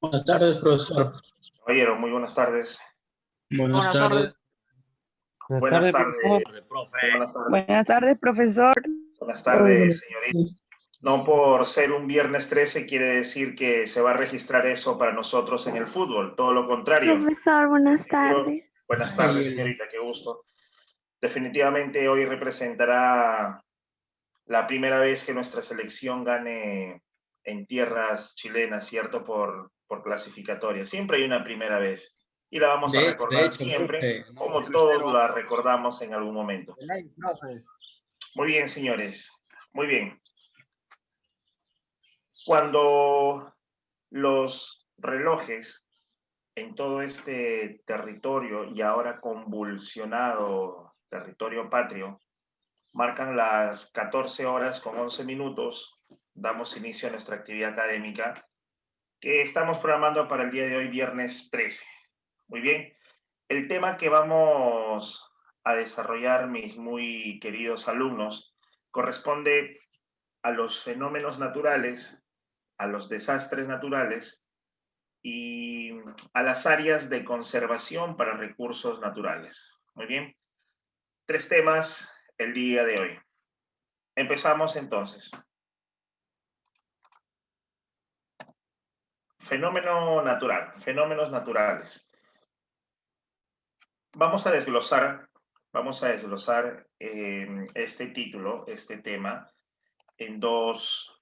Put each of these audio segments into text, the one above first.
Buenas tardes, profesor. Caballero, muy buenas tardes. Buenas tardes. Buenas tardes, profe. buenas tardes. Buenas tardes, profesor. Buenas tardes, señorita. No por ser un viernes 13 quiere decir que se va a registrar eso para nosotros en el fútbol, todo lo contrario. Profesor, buenas tardes. Buenas tardes, señorita, qué gusto. Definitivamente hoy representará la primera vez que nuestra selección gane en tierras chilenas, ¿cierto? Por clasificatoria. Siempre hay una primera vez. Y la vamos a recordar siempre, como todos la recordamos en algún momento. Muy bien, señores. Muy bien. Cuando los relojes en todo este territorio y ahora convulsionado territorio patrio marcan las 14 horas con 11 minutos, damos inicio a nuestra actividad académica que estamos programando para el día de hoy, viernes 13. Muy bien. El tema que vamos a desarrollar, mis muy queridos alumnos, corresponde a los fenómenos naturales, a los desastres naturales y a las áreas de conservación para recursos naturales. Muy bien. 3 temas el día de hoy. Empezamos entonces. Fenómeno natural, fenómenos naturales. Vamos a desglosar este título, este tema, en dos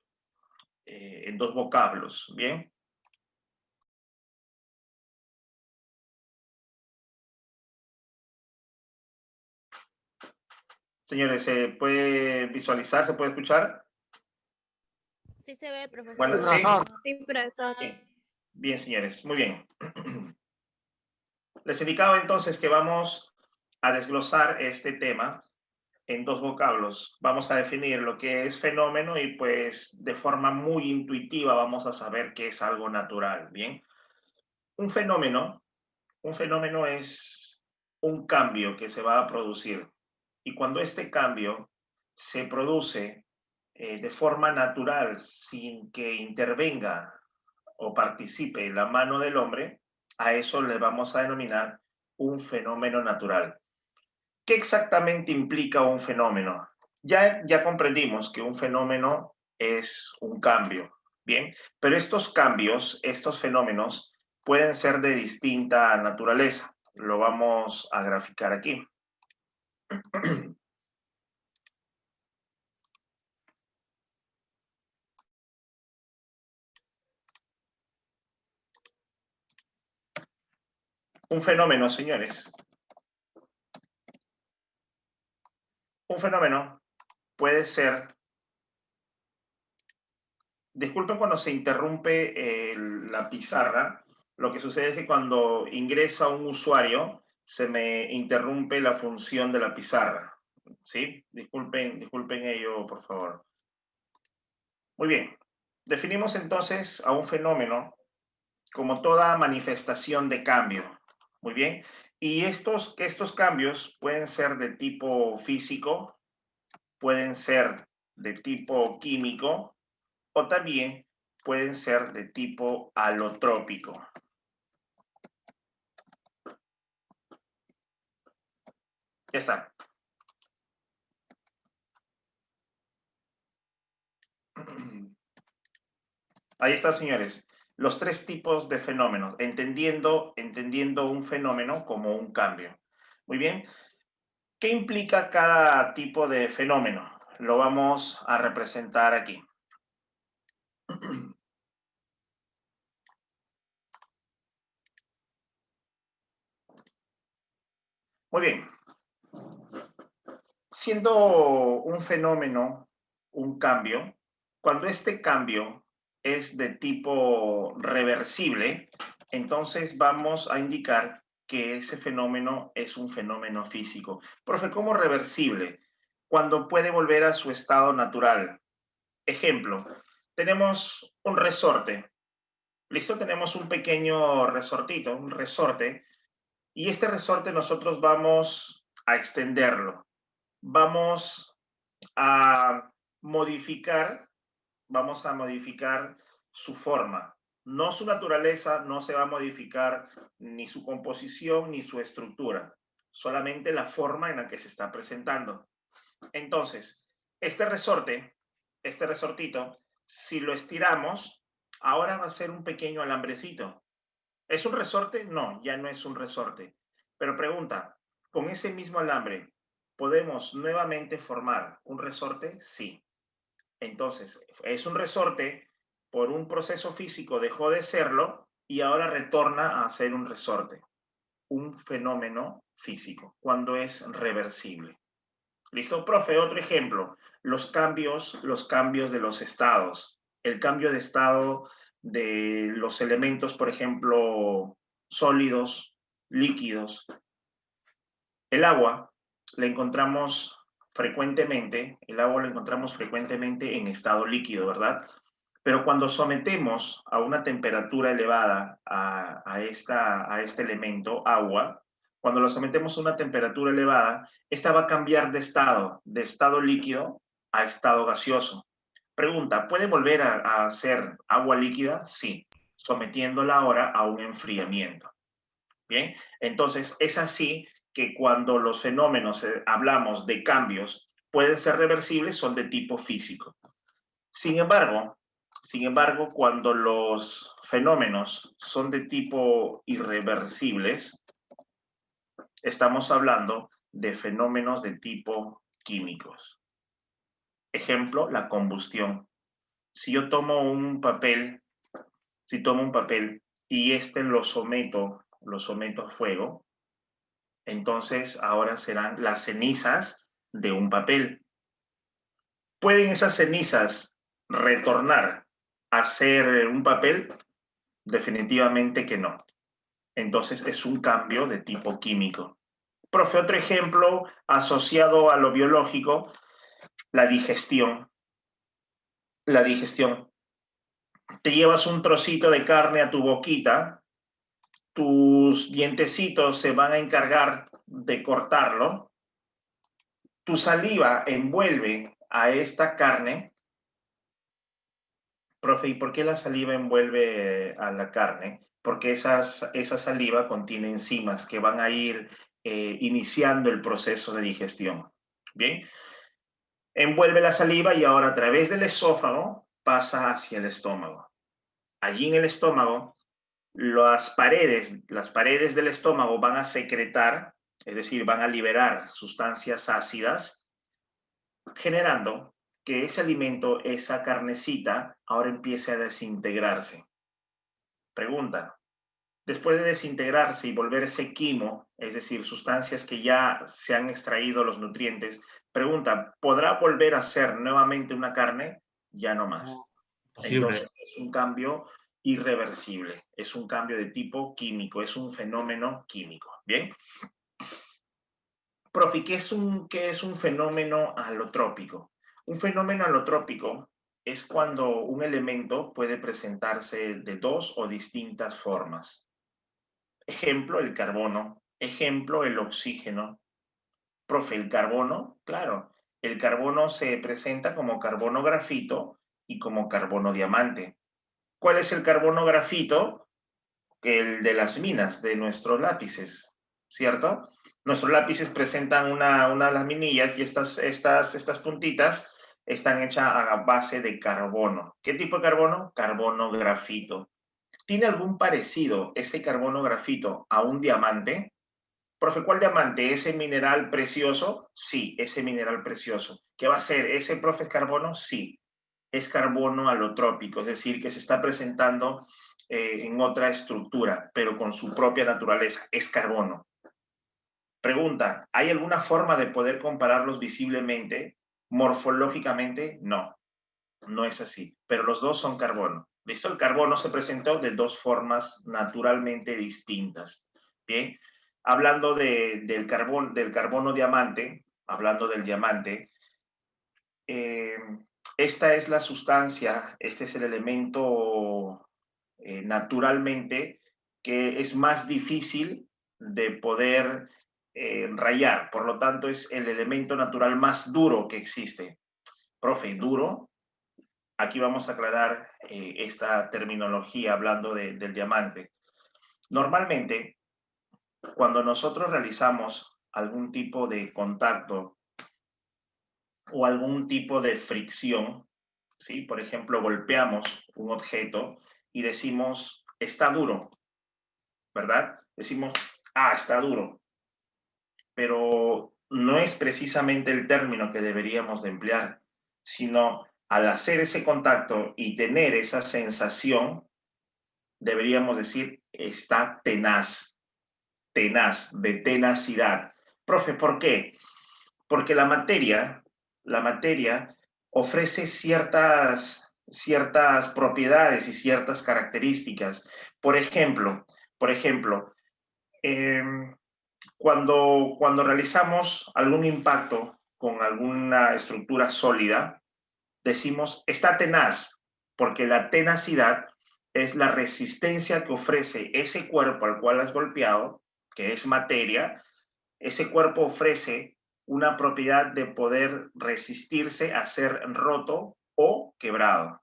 vocablos, ¿bien? Señores, ¿se puede visualizar? ¿Se puede escuchar? Sí se ve, profesor. Bueno, sí. Sí, profesor. Bien, señores, muy bien. Les indicaba entonces que vamos a desglosar este tema en dos vocablos. Vamos a definir lo que es fenómeno y pues de forma muy intuitiva vamos a saber qué es algo natural, ¿bien? Un fenómeno es un cambio que se va a producir y cuando este cambio se produce de forma natural sin que intervenga o participe la mano del hombre, a eso le vamos a denominar un fenómeno natural. ¿Qué exactamente implica un fenómeno? Ya comprendimos que un fenómeno es un cambio, ¿bien? Pero estos cambios, estos fenómenos, pueden ser de distinta naturaleza. Lo vamos a graficar aquí. Un fenómeno, señores. Un fenómeno puede ser... Disculpen cuando se interrumpe la pizarra. Lo que sucede es que cuando ingresa un usuario, se me interrumpe la función de la pizarra. ¿Sí? Disculpen ello, por favor. Muy bien. Definimos entonces a un fenómeno como toda manifestación de cambio. Muy bien. Y estos cambios pueden ser de tipo físico, pueden ser de tipo químico, o también pueden ser de tipo alotrópico. Ya está. Ahí está, señores. Los 3 tipos de fenómenos, entendiendo un fenómeno como un cambio. Muy bien. ¿Qué implica cada tipo de fenómeno? Lo vamos a representar aquí. Muy bien. Siendo un fenómeno un cambio, cuando este cambio es de tipo reversible, entonces vamos a indicar que ese fenómeno es un fenómeno físico. Profe, ¿cómo reversible? Cuando puede volver a su estado natural. Ejemplo, tenemos un resorte. ¿Listo? Tenemos un pequeño resortito, un resorte, y este resorte nosotros vamos a extenderlo. Vamos a modificar su forma. No su naturaleza, no se va a modificar ni su composición ni su estructura, solamente la forma en la que se está presentando. Entonces, este resortito, si lo estiramos, ahora va a ser un pequeño alambrecito. ¿Es un resorte? No, ya no es un resorte. Pero pregunta, ¿con ese mismo alambre podemos nuevamente formar un resorte? Sí. Entonces, es un resorte, por un proceso físico dejó de serlo y ahora retorna a ser un resorte, un fenómeno físico, cuando es reversible. ¿Listo, profe? Otro ejemplo, los cambios de los estados. El cambio de estado de los elementos, por ejemplo, sólidos, líquidos. El agua la encontramos frecuentemente en estado líquido, ¿verdad? Pero cuando sometemos a una temperatura elevada a este elemento, agua, cuando lo sometemos a una temperatura elevada, esta va a cambiar de estado líquido a estado gaseoso. Pregunta, ¿puede volver a ser agua líquida? Sí, sometiéndola ahora a un enfriamiento. Bien, entonces es así que cuando los fenómenos, hablamos de cambios, pueden ser reversibles, son de tipo físico. Sin embargo, cuando los fenómenos son de tipo irreversibles, estamos hablando de fenómenos de tipo químicos. Ejemplo, la combustión. Si yo tomo un papel, y lo someto a fuego, entonces ahora serán las cenizas de un papel. ¿Pueden esas cenizas retornar a ser un papel? Definitivamente que no. Entonces es un cambio de tipo químico. Profe, otro ejemplo asociado a lo biológico, la digestión. La digestión. Te llevas un trocito de carne a tu boquita, tus dientecitos se van a encargar de cortarlo, tu saliva envuelve a esta carne. Profe, ¿y por qué la saliva envuelve a la carne? Porque esa saliva contiene enzimas que van a ir iniciando el proceso de digestión. Bien, envuelve la saliva y ahora a través del esófago pasa hacia el estómago. Allí en el estómago, las paredes del estómago van a secretar, es decir, van a liberar sustancias ácidas, generando que ese alimento, esa carnecita, ahora empiece a desintegrarse. Pregunta, después de desintegrarse y volverse quimo, es decir, sustancias que ya se han extraído los nutrientes, pregunta, ¿podrá volver a ser nuevamente una carne? Ya no más. Posible. Entonces es un cambio irreversible, es un cambio de tipo químico, es un fenómeno químico. ¿Bien? Profe, ¿qué es un fenómeno alotrópico? Un fenómeno alotrópico es cuando un elemento puede presentarse de dos o distintas formas. Ejemplo, el carbono. Ejemplo, el oxígeno. Profe, el carbono, claro. El carbono se presenta como carbono grafito y como carbono diamante. ¿Cuál es el carbono grafito? El de las minas, de nuestros lápices, ¿cierto? Nuestros lápices presentan una de las minillas y estas puntitas están hechas a base de carbono. ¿Qué tipo de carbono? Carbono grafito. ¿Tiene algún parecido ese carbono grafito a un diamante? Profe, ¿cuál diamante? ¿Ese mineral precioso? Sí, ese mineral precioso. ¿Qué va a ser? ¿Ese, profe, es carbono? Sí, es carbono alotrópico, es decir, que se está presentando en otra estructura, pero con su propia naturaleza, es carbono. Pregunta, ¿hay alguna forma de poder compararlos visiblemente? Morfológicamente, no, no es así, pero los dos son carbono. ¿Listo? El carbono se presentó de dos formas naturalmente distintas. Bien, hablando del carbono diamante, hablando del diamante, esta es la sustancia, este es el elemento naturalmente que es más difícil de poder rayar. Por lo tanto, es el elemento natural más duro que existe. Profe, ¿duro? aquí vamos a aclarar esta terminología hablando del diamante. Normalmente, cuando nosotros realizamos algún tipo de contacto o algún tipo de fricción, ¿sí? Por ejemplo, golpeamos un objeto y decimos, está duro, ¿verdad? Decimos, ah, está duro. Pero no es precisamente el término que deberíamos de emplear, sino al hacer ese contacto y tener esa sensación, deberíamos decir, está tenaz, tenaz, de tenacidad. Profe, ¿por qué? Porque la materia ofrece ciertas propiedades y ciertas características. Por ejemplo, cuando realizamos algún impacto con alguna estructura sólida, decimos está tenaz, porque la tenacidad es la resistencia que ofrece ese cuerpo al cual has golpeado, que es materia. Ese cuerpo ofrece una propiedad de poder resistirse a ser roto o quebrado.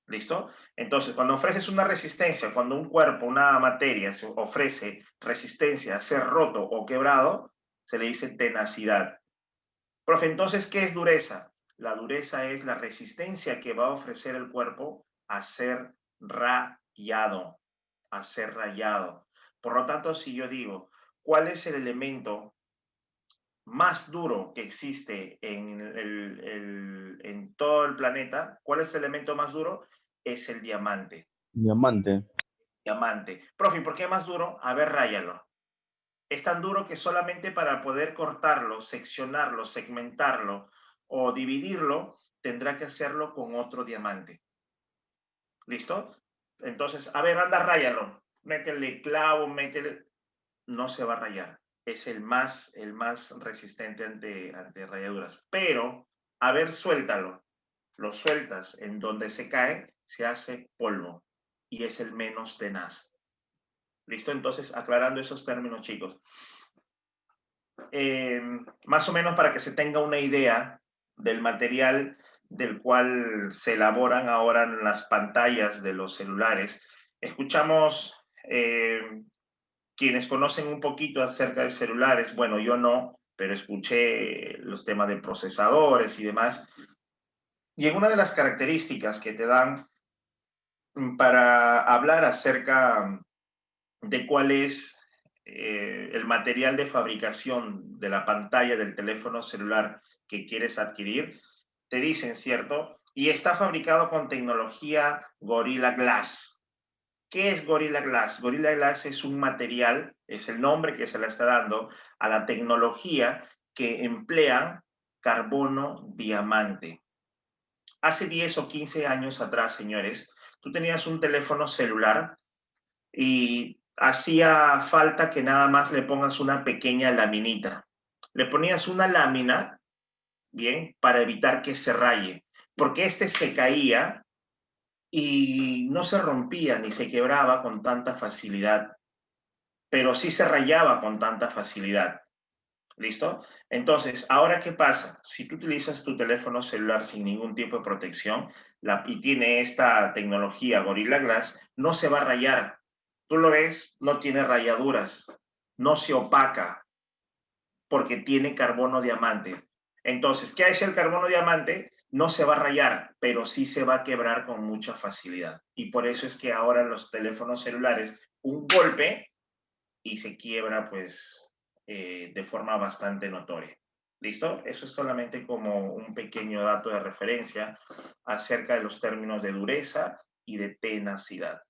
¿Listo? Entonces, cuando ofreces una resistencia, cuando un cuerpo, una materia, se ofrece resistencia a ser roto o quebrado, se le dice tenacidad. Profe, entonces, ¿qué es dureza? La dureza es la resistencia que va a ofrecer el cuerpo a ser rayado, a ser rayado. Por lo tanto, si yo digo, ¿cuál es el elemento más duro que existe en todo el planeta? ¿Cuál es el elemento más duro? Es el diamante. Diamante. Diamante. Profe, ¿por qué más duro? A ver, ráyalo. Es tan duro que solamente para poder cortarlo, seccionarlo, segmentarlo o dividirlo, tendrá que hacerlo con otro diamante. ¿Listo? Entonces, a ver, anda, ráyalo. Métele clavo, métele... No se va a rayar. Es el más resistente ante rayaduras. Pero, a ver, suéltalo. Lo sueltas en donde se cae, se hace polvo. Y es el menos tenaz. ¿Listo? Entonces, aclarando esos términos, chicos. Más o menos para que se tenga una idea del material del cual se elaboran ahora las pantallas de los celulares. Escuchamos, quienes conocen un poquito acerca de celulares, bueno, yo no, pero escuché los temas de procesadores y demás. Y en una de las características que te dan para hablar acerca de cuál es el material de fabricación de la pantalla del teléfono celular que quieres adquirir, te dicen, ¿cierto? Y está fabricado con tecnología Gorilla Glass. ¿Qué es Gorilla Glass? Gorilla Glass es un material, es el nombre que se le está dando a la tecnología que emplea carbono diamante. Hace 10 o 15 años atrás, señores, tú tenías un teléfono celular y hacía falta que nada más le pongas una pequeña laminita. Le ponías una lámina, bien, para evitar que se raye, porque este se caía y no se rompía ni se quebraba con tanta facilidad, pero sí se rayaba con tanta facilidad. ¿Listo? Entonces, ¿ahora qué pasa? Si tú utilizas tu teléfono celular sin ningún tipo de protección y tiene esta tecnología Gorilla Glass, no se va a rayar. Tú lo ves, no tiene rayaduras, no se opaca, porque tiene carbono diamante. Entonces, ¿qué hace el carbono diamante? No se va a rayar, pero sí se va a quebrar con mucha facilidad. Y por eso es que ahora en los teléfonos celulares, un golpe y se quiebra, pues, de forma bastante notoria. ¿Listo? Eso es solamente como un pequeño dato de referencia acerca de los términos de dureza y de tenacidad.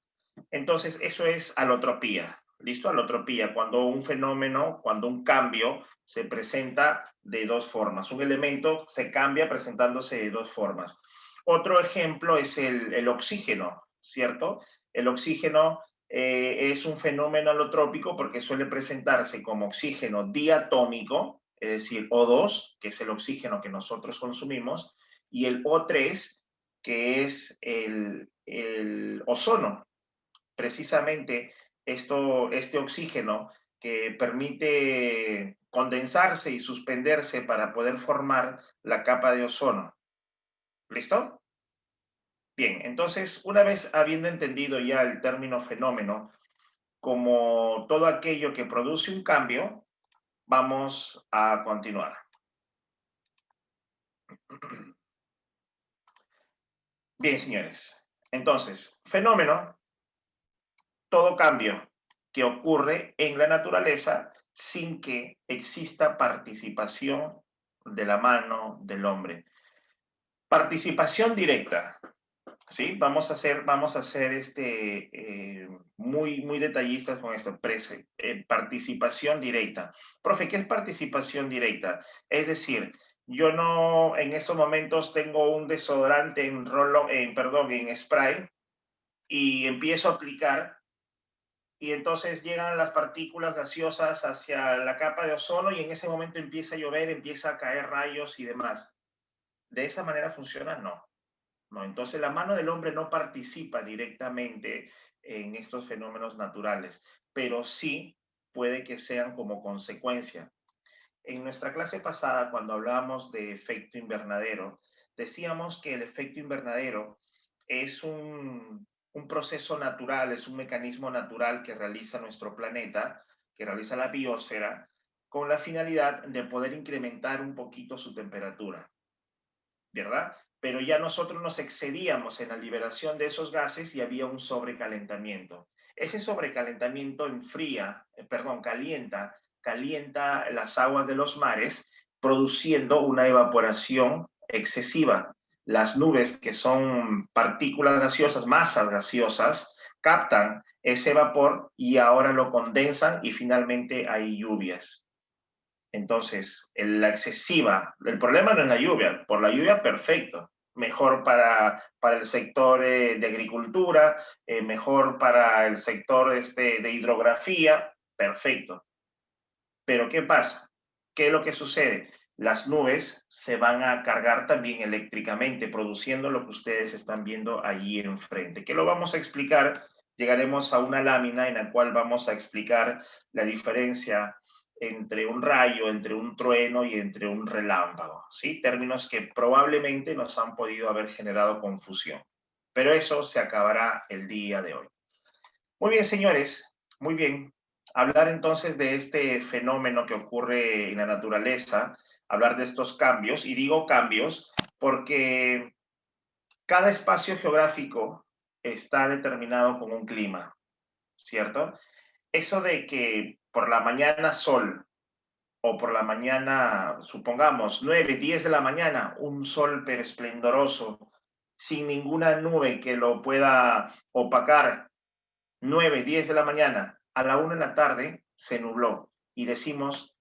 Entonces, eso es alotropía. ¿Listo? Alotropía, cuando un fenómeno, cuando un cambio se presenta de dos formas. Un elemento se cambia presentándose de dos formas. Otro ejemplo es el oxígeno, ¿cierto? El oxígeno es un fenómeno alotrópico porque suele presentarse como oxígeno diatómico, es decir, O2, que es el oxígeno que nosotros consumimos, y el O3, que es el ozono. Precisamente este oxígeno que permite condensarse y suspenderse para poder formar la capa de ozono. ¿Listo? Bien, entonces, una vez habiendo entendido ya el término fenómeno como todo aquello que produce un cambio, vamos a continuar. Bien, señores. Entonces, fenómeno, todo cambio que ocurre en la naturaleza sin que exista participación de la mano del hombre. Participación directa. ¿Sí? Vamos a ser muy detallistas con esto. Participación directa. Profe, ¿qué es participación directa? Es decir, yo no en estos momentos tengo un desodorante en spray y empiezo a aplicar y entonces llegan las partículas gaseosas hacia la capa de ozono y en ese momento empieza a llover, empieza a caer rayos y demás. ¿De esa manera funciona? No. No, entonces la mano del hombre no participa directamente en estos fenómenos naturales, pero sí puede que sean como consecuencia. En nuestra clase pasada, cuando hablábamos de efecto invernadero, decíamos que el efecto invernadero es un proceso natural, es un mecanismo natural que realiza nuestro planeta, que realiza la biosfera, con la finalidad de poder incrementar un poquito su temperatura, ¿verdad? Pero ya nosotros nos excedíamos en la liberación de esos gases y había un sobrecalentamiento. Ese sobrecalentamiento calienta las aguas de los mares, produciendo una evaporación excesiva. Las nubes, que son partículas gaseosas, masas gaseosas, captan ese vapor y ahora lo condensan y finalmente hay lluvias. Entonces, el problema no es la lluvia, por la lluvia perfecto, mejor para el sector de agricultura, mejor para el sector de hidrografía, perfecto. Pero ¿qué pasa? ¿Qué es lo que sucede? Las nubes se van a cargar también eléctricamente, produciendo lo que ustedes están viendo allí enfrente. ¿Qué lo vamos a explicar? Llegaremos a una lámina en la cual vamos a explicar la diferencia entre un rayo, entre un trueno y entre un relámpago, ¿sí? Términos que probablemente nos han podido haber generado confusión. Pero eso se acabará el día de hoy. Muy bien, señores, muy bien. Hablar entonces de este fenómeno que ocurre en la naturaleza, hablar de estos cambios, y digo cambios porque cada espacio geográfico está determinado con un clima, ¿cierto? Eso de que por la mañana sol o por la mañana, supongamos, 9, 10 de la mañana, un sol pero esplendoroso, sin ninguna nube que lo pueda opacar, 9, 10 de la mañana, a la 1 de la tarde se nubló y decimos,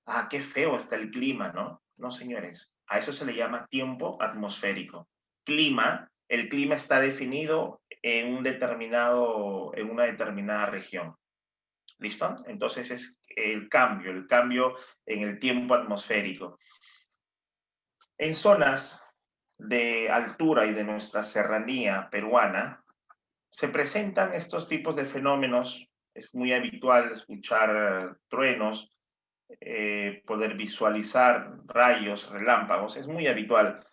ah, qué feo está el clima, ¿no? No, señores, a eso se le llama tiempo atmosférico. El clima está definido en en una determinada región. ¿Listo? Entonces es el cambio en el tiempo atmosférico. En zonas de altura y de nuestra serranía peruana, se presentan estos tipos de fenómenos. Es muy habitual escuchar truenos, poder visualizar rayos, relámpagos, es muy habitual.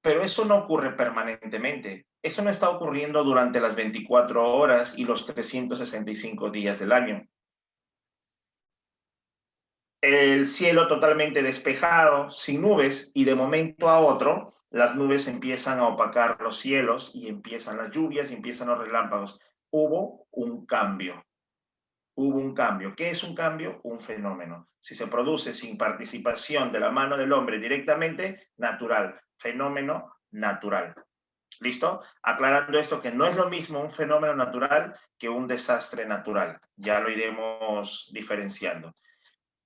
Pero eso no ocurre permanentemente. Eso no está ocurriendo durante las 24 horas y los 365 días del año. El cielo totalmente despejado, sin nubes, y de momento a otro, las nubes empiezan a opacar los cielos y empiezan las lluvias y empiezan los relámpagos. Hubo un cambio. Hubo un cambio. ¿Qué es un cambio? Un fenómeno. Si se produce sin participación de la mano del hombre directamente, natural. Fenómeno natural. ¿Listo? Aclarando esto, que no es lo mismo un fenómeno natural que un desastre natural. Ya lo iremos diferenciando.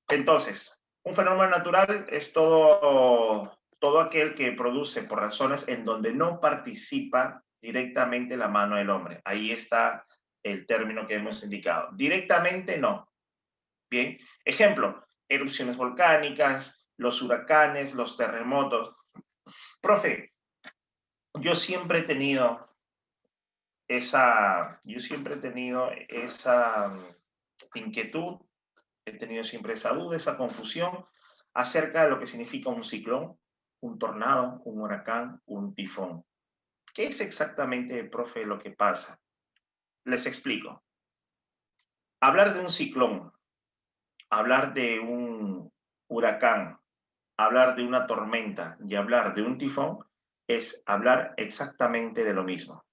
Entonces, un fenómeno natural es todo aquel que produce por razones en donde no participa directamente la mano del hombre. Ahí está el término que hemos indicado. Directamente no. Bien. Ejemplo, erupciones volcánicas, los huracanes, los terremotos. Profe, yo siempre he tenido esa inquietud, he tenido siempre esa duda, esa confusión acerca de lo que significa un ciclón, un tornado, un huracán, un tifón. ¿Qué es exactamente, profe, lo que pasa? Les explico. Hablar de un ciclón, hablar de un huracán, hablar de una tormenta y hablar de un tifón es hablar exactamente de lo mismo.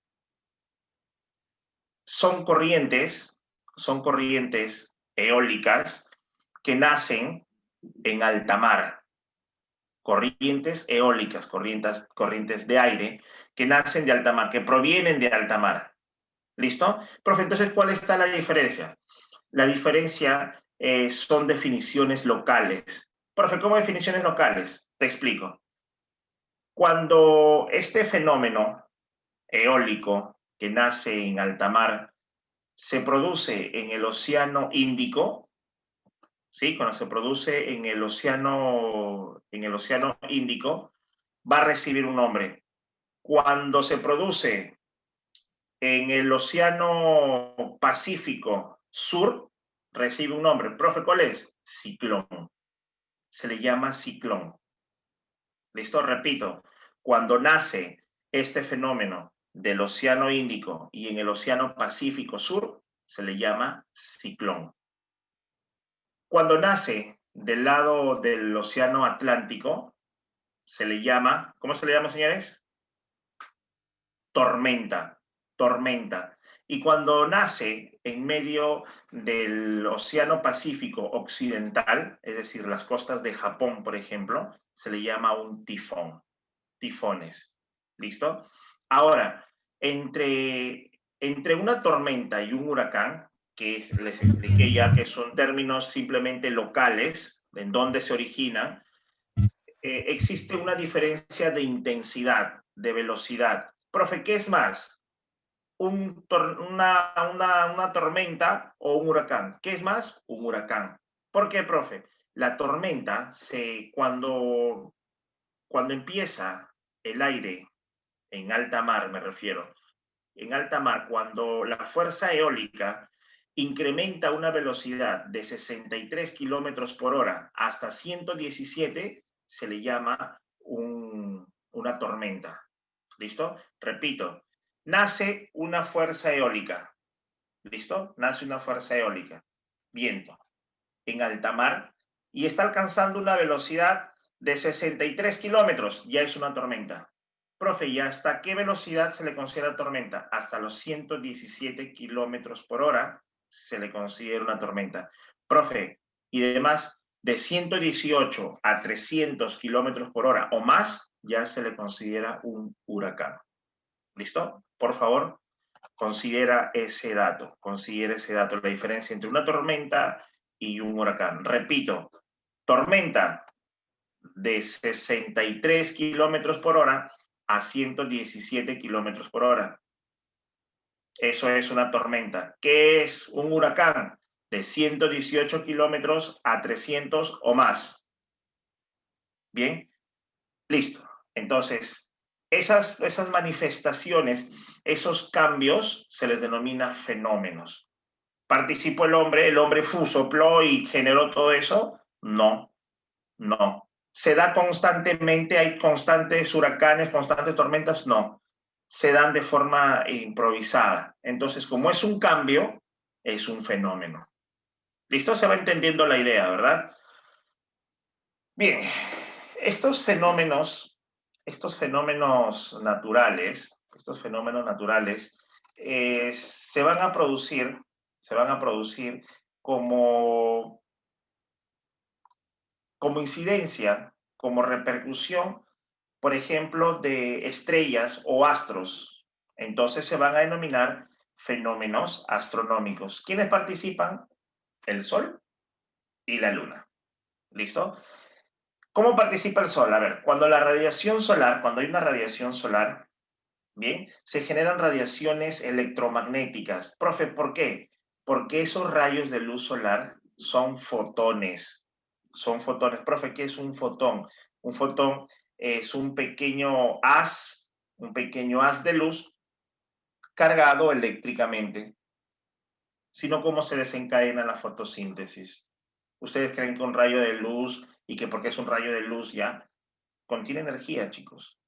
Son corrientes eólicas que nacen en alta mar. Corrientes eólicas, corrientes de aire que nacen de alta mar, que provienen de alta mar. ¿Listo? Profe, entonces, ¿cuál está la diferencia? La diferencia son definiciones locales. Profe, ¿cómo definiciones locales? Te explico. Cuando este fenómeno eólico que nace en alta mar se produce en el Océano Índico, ¿sí? Cuando se produce en el Océano Índico, va a recibir un nombre. Cuando se produce en el Océano Pacífico Sur, recibe un nombre. Profe, ¿cuál es? Ciclón. Se le llama ciclón. ¿Listo? Repito, cuando nace este fenómeno del Océano Índico y en el Océano Pacífico Sur, se le llama ciclón. Cuando nace del lado del Océano Atlántico, se le llama, ¿cómo se le llama, señores? Tormenta, tormenta. Y cuando nace en medio del Océano Pacífico Occidental, es decir, las costas de Japón, por ejemplo, se le llama un tifón, tifones. ¿Listo? Ahora, entre una tormenta y un huracán, les expliqué ya que son términos simplemente locales, en donde se originan, existe una diferencia de intensidad, de velocidad. Profe, ¿qué es más? Una tormenta o un huracán. ¿Qué es más? Un huracán. ¿Por qué, profe? La tormenta, cuando empieza el aire en alta mar, me refiero, en alta mar, cuando la fuerza eólica incrementa una velocidad de 63 kilómetros por hora hasta 117, se le llama una tormenta. ¿Listo? Repito, nace una fuerza eólica. ¿Listo? Nace una fuerza eólica. Viento. En alta mar. Y está alcanzando una velocidad de 63 kilómetros. Ya es una tormenta. Profe, ¿y hasta qué velocidad se le considera tormenta? Hasta los 117 kilómetros por hora se le considera una tormenta. Profe, y además de 118 a 300 kilómetros por hora o más, ya se le considera un huracán. ¿Listo? Por favor, considera ese dato, la diferencia entre una tormenta y un huracán. Repito, tormenta de 63 kilómetros por hora a 117 kilómetros por hora. Eso es una tormenta. ¿Qué es un huracán? De 118 kilómetros a 300 o más. Bien, listo. Entonces, esas manifestaciones, esos cambios, se les denomina fenómenos. ¿Participó el hombre sopló y generó todo eso? No, no. ¿Se da constantemente? ¿Hay constantes huracanes, constantes tormentas? No. Se dan de forma improvisada. Entonces, como es un cambio, es un fenómeno. ¿Listo? Se va entendiendo la idea, ¿verdad? Bien, estos fenómenos naturales, se van a producir como incidencia, como repercusión, por ejemplo, de estrellas o astros. Entonces se van a denominar fenómenos astronómicos. ¿Quiénes participan? El Sol y la Luna. ¿Listo? ¿Cómo participa el Sol? A ver, cuando hay una radiación solar, bien, se generan radiaciones electromagnéticas. Profe, ¿por qué? Porque esos rayos de luz solar son fotones. Son fotones. Profe, ¿qué es un fotón? Un fotón es un pequeño haz de luz cargado eléctricamente. Sino cómo se desencadena la fotosíntesis. ¿Ustedes creen que un rayo de luz y que porque es un rayo de luz ya contiene energía, chicos?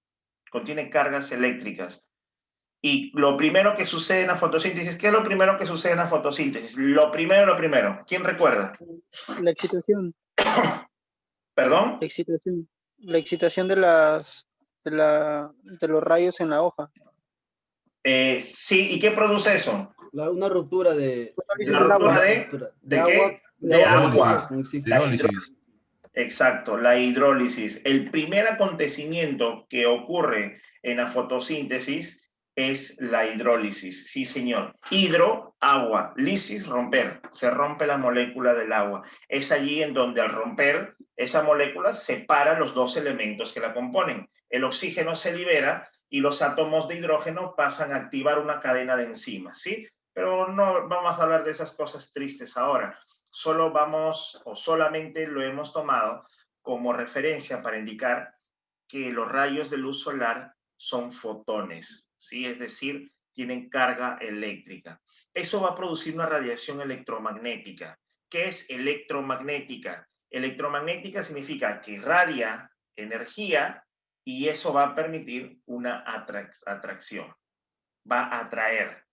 Contiene cargas eléctricas. Y lo primero que sucede en la fotosíntesis, ¿qué es lo primero que sucede en la fotosíntesis? Lo primero. ¿Quién recuerda? La excitación, ¿Perdón? la excitación de los rayos en la hoja. Sí, ¿y qué produce eso? Una ruptura de La ruptura de ¿de agua. qué? De agua. Con oxígeno. La Hidrólisis. Exacto, la hidrólisis. El primer acontecimiento que ocurre en la fotosíntesis es la hidrólisis. Sí, señor. Hidro, agua. Lisis, romper. Se rompe la molécula del agua. Es allí en donde al romper esa molécula separa los dos elementos que la componen. El oxígeno se libera y los átomos de hidrógeno pasan a activar una cadena de enzimas, ¿sí? Pero no vamos a hablar de esas cosas tristes ahora. Solo vamos o solamente lo hemos tomado como referencia para indicar que los rayos de luz solar son fotones, ¿sí? Es decir, tienen carga eléctrica. Eso va a producir una radiación electromagnética. ¿Qué es electromagnética? Electromagnética significa que irradia energía y eso va a permitir una atracción. Va a atraer.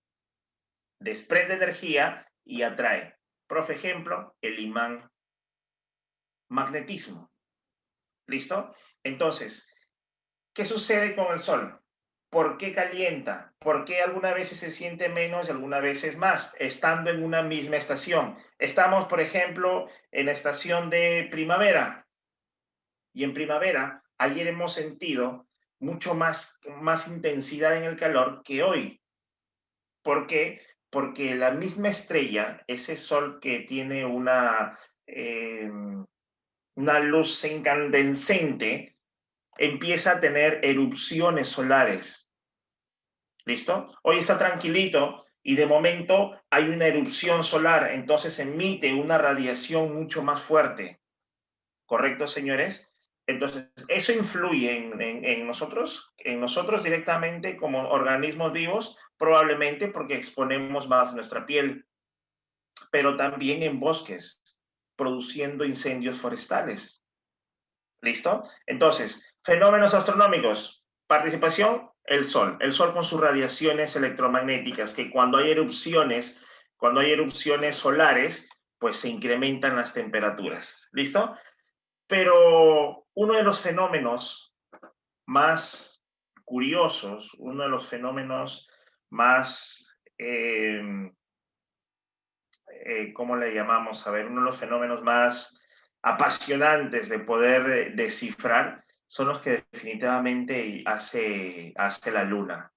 Desprende energía y atrae. Por ejemplo, el imán. Magnetismo. ¿Listo? Entonces, ¿qué sucede con el Sol? ¿Por qué calienta? ¿Por qué algunas veces se siente menos y algunas veces más, estando en una misma estación? Estamos, por ejemplo, en la estación de primavera. Y en primavera, ayer hemos sentido mucho más intensidad en el calor que hoy. ¿Por qué? Porque la misma estrella, ese Sol que tiene una luz incandescente, empieza a tener erupciones solares. ¿Listo? Hoy está tranquilito y de momento hay una erupción solar, entonces emite una radiación mucho más fuerte. ¿Correcto, señores? Entonces, eso influye en nosotros directamente como organismos vivos, probablemente porque exponemos más nuestra piel, pero también en bosques, produciendo incendios forestales. ¿Listo? Entonces, fenómenos astronómicos. Participación, el Sol. El Sol con sus radiaciones electromagnéticas, que cuando hay erupciones solares, pues se incrementan las temperaturas. ¿Listo? Pero uno de los fenómenos más curiosos, uno de los fenómenos más, ¿cómo le llamamos? A ver, uno de los fenómenos más apasionantes de poder descifrar son los que definitivamente hace la Luna.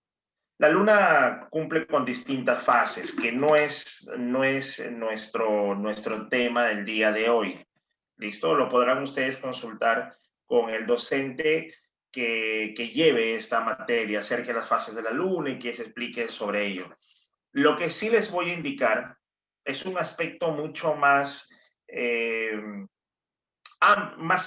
La Luna cumple con distintas fases, que no es nuestro tema del día de hoy. ¿Listo? Lo podrán ustedes consultar con el docente que lleve esta materia acerca de las fases de la Luna y que se explique sobre ello. Lo que sí les voy a indicar es un aspecto mucho más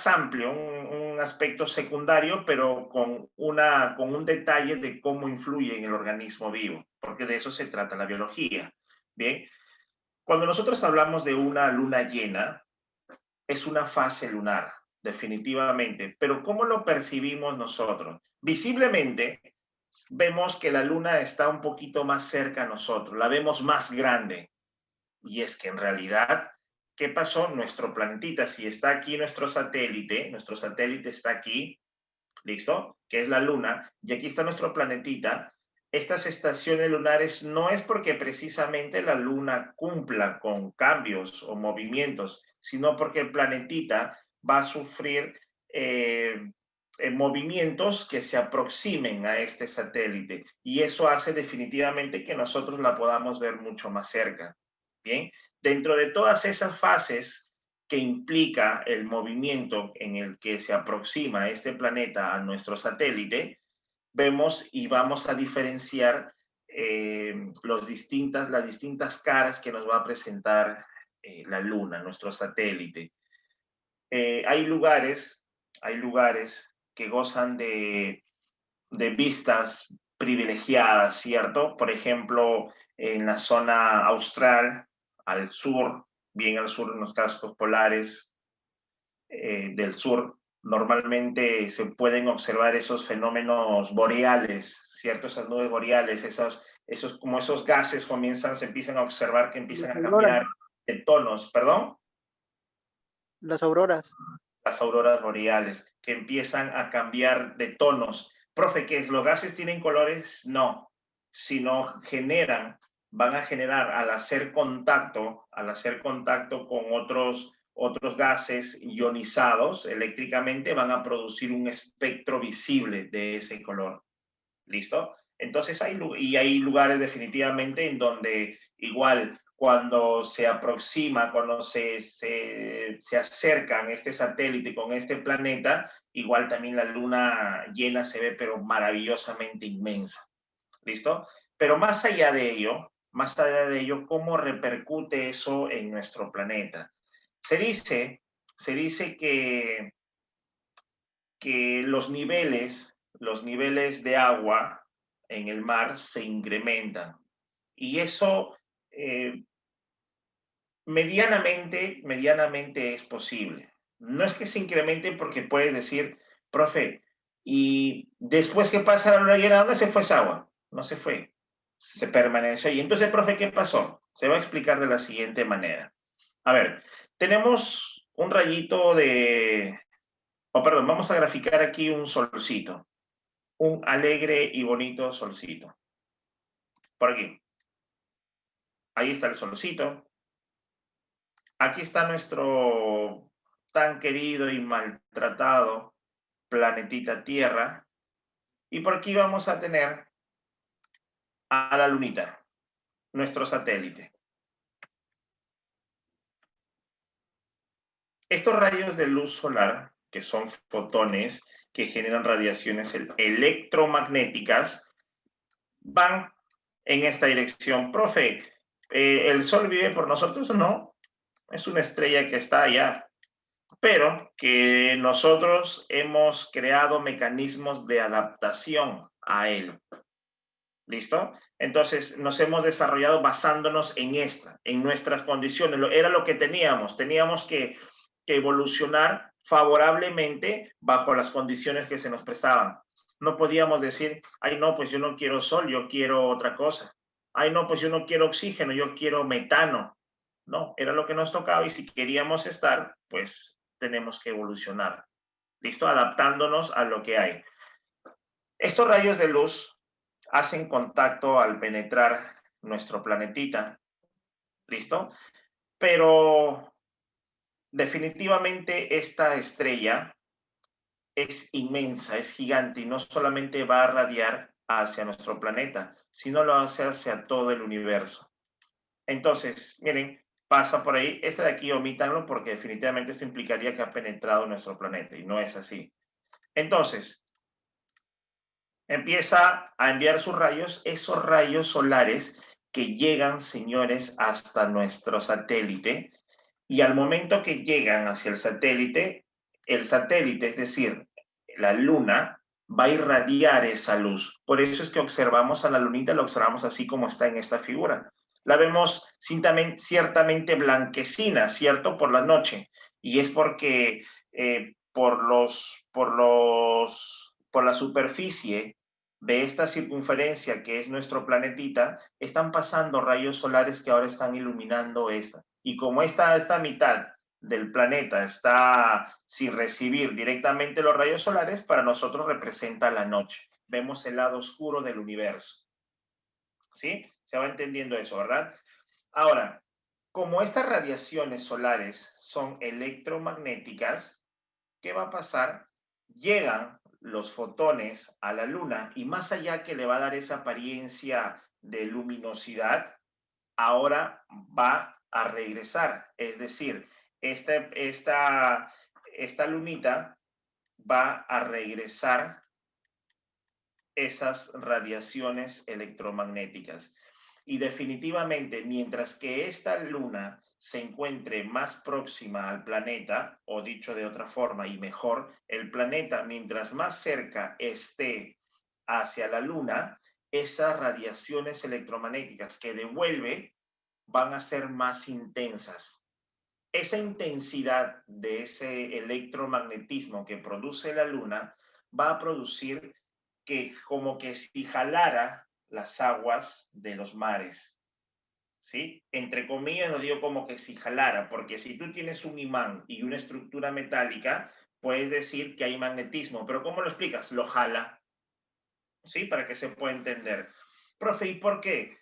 amplio, un aspecto secundario, pero con un detalle de cómo influye en el organismo vivo, porque de eso se trata la biología. Bien, cuando nosotros hablamos de una luna llena, es una fase lunar, definitivamente, pero ¿cómo lo percibimos nosotros? Visiblemente, vemos que la luna está un poquito más cerca a nosotros, la vemos más grande. Y es que en realidad, ¿qué pasó? Nuestro planetita, si está aquí nuestro satélite está aquí, ¿listo? Que es la luna, y aquí está nuestro planetita. Estas estaciones lunares no es porque precisamente la luna cumpla con cambios o movimientos, sino porque el planetita va a sufrir movimientos que se aproximen a este satélite, y eso hace definitivamente que nosotros la podamos ver mucho más cerca. Bien, dentro de todas esas fases que implica el movimiento en el que se aproxima este planeta a nuestro satélite, vemos y vamos a diferenciar las distintas caras que nos va a presentar la Luna, nuestro satélite. Hay lugares que gozan de vistas privilegiadas, ¿cierto? Por ejemplo, en la zona austral, al sur, bien al sur en los cascos polares del sur, normalmente se pueden observar esos fenómenos boreales, ¿cierto? Esas nubes boreales, esos gases se empiezan a observar que empiezan a cambiar de tonos, ¿perdón? Las auroras. Las auroras boreales, que empiezan a cambiar de tonos. Profe, ¿qué es? ¿Los gases tienen colores? No, sino van a generar al hacer contacto con otros gases ionizados eléctricamente, van a producir un espectro visible de ese color. ¿Listo? Entonces hay lugares definitivamente en donde igual cuando se aproxima, cuando se acercan este satélite con este planeta, igual también la luna llena se ve pero maravillosamente inmensa. ¿Listo? Pero más allá de ello, ¿cómo repercute eso en nuestro planeta? Se dice que los niveles de agua en el mar se incrementan. Y eso medianamente es posible. No es que se incremente porque puedes decir, profe, y después que pasa la luna llena, ¿dónde se fue esa agua? No se fue, se permaneció. Y entonces, profe, ¿qué pasó? Se va a explicar de la siguiente manera. A ver, tenemos un rayito vamos a graficar aquí un solcito. Un alegre y bonito solcito. Por aquí. Ahí está el solcito. Aquí está nuestro tan querido y maltratado planetita Tierra. Y por aquí vamos a tener a la lunita, nuestro satélite. Estos rayos de luz solar, que son fotones que generan radiaciones electromagnéticas, van en esta dirección. Profe, ¿el Sol vive por nosotros? No, es una estrella que está allá, pero que nosotros hemos creado mecanismos de adaptación a él. ¿Listo? Entonces nos hemos desarrollado basándonos en nuestras condiciones. Era lo que teníamos que evolucionar favorablemente bajo las condiciones que se nos prestaban. No podíamos decir, ay no, pues yo no quiero sol, yo quiero otra cosa. Ay no, pues yo no quiero oxígeno, yo quiero metano. No, era lo que nos tocaba y si queríamos estar, pues tenemos que evolucionar. ¿Listo? Adaptándonos a lo que hay. Estos rayos de luz hacen contacto al penetrar nuestro planetita. ¿Listo? Pero definitivamente esta estrella es inmensa, es gigante y no solamente va a radiar hacia nuestro planeta, sino lo hace hacia todo el universo. Entonces, miren, pasa por ahí. Este de aquí omítanlo porque definitivamente esto implicaría que ha penetrado nuestro planeta y no es así. Entonces, empieza a enviar sus rayos, esos rayos solares que llegan, señores, hasta nuestro satélite. Y al momento que llegan hacia el satélite, es decir, la luna, va a irradiar esa luz. Por eso es que observamos a la lunita, la observamos así como está en esta figura. La vemos ciertamente blanquecina, ¿cierto? Por la noche. Y es porque por la superficie de esta circunferencia que es nuestro planetita, están pasando rayos solares que ahora están iluminando esta. Y como esta mitad del planeta está sin recibir directamente los rayos solares, para nosotros representa la noche. Vemos el lado oscuro del universo. ¿Sí? Se va entendiendo eso, ¿verdad? Ahora, como estas radiaciones solares son electromagnéticas, ¿qué va a pasar? Llegan los fotones a la luna y más allá que le va a dar esa apariencia de luminosidad, ahora va a regresar. Es decir, esta lunita va a regresar esas radiaciones electromagnéticas. Y definitivamente, mientras que esta luna se encuentre más próxima al planeta, o dicho de otra forma y mejor, el planeta, mientras más cerca esté hacia la luna, esas radiaciones electromagnéticas que devuelve van a ser más intensas. esa intensidad de ese electromagnetismo que produce la luna va a producir que como que si jalara las aguas de los mares, ¿sí? Entre comillas lo digo como que si jalara, porque si tú tienes un imán y una estructura metálica, puedes decir que hay magnetismo, pero ¿cómo lo explicas? Lo jala, ¿sí? Para que se pueda entender. Profe, ¿y por qué?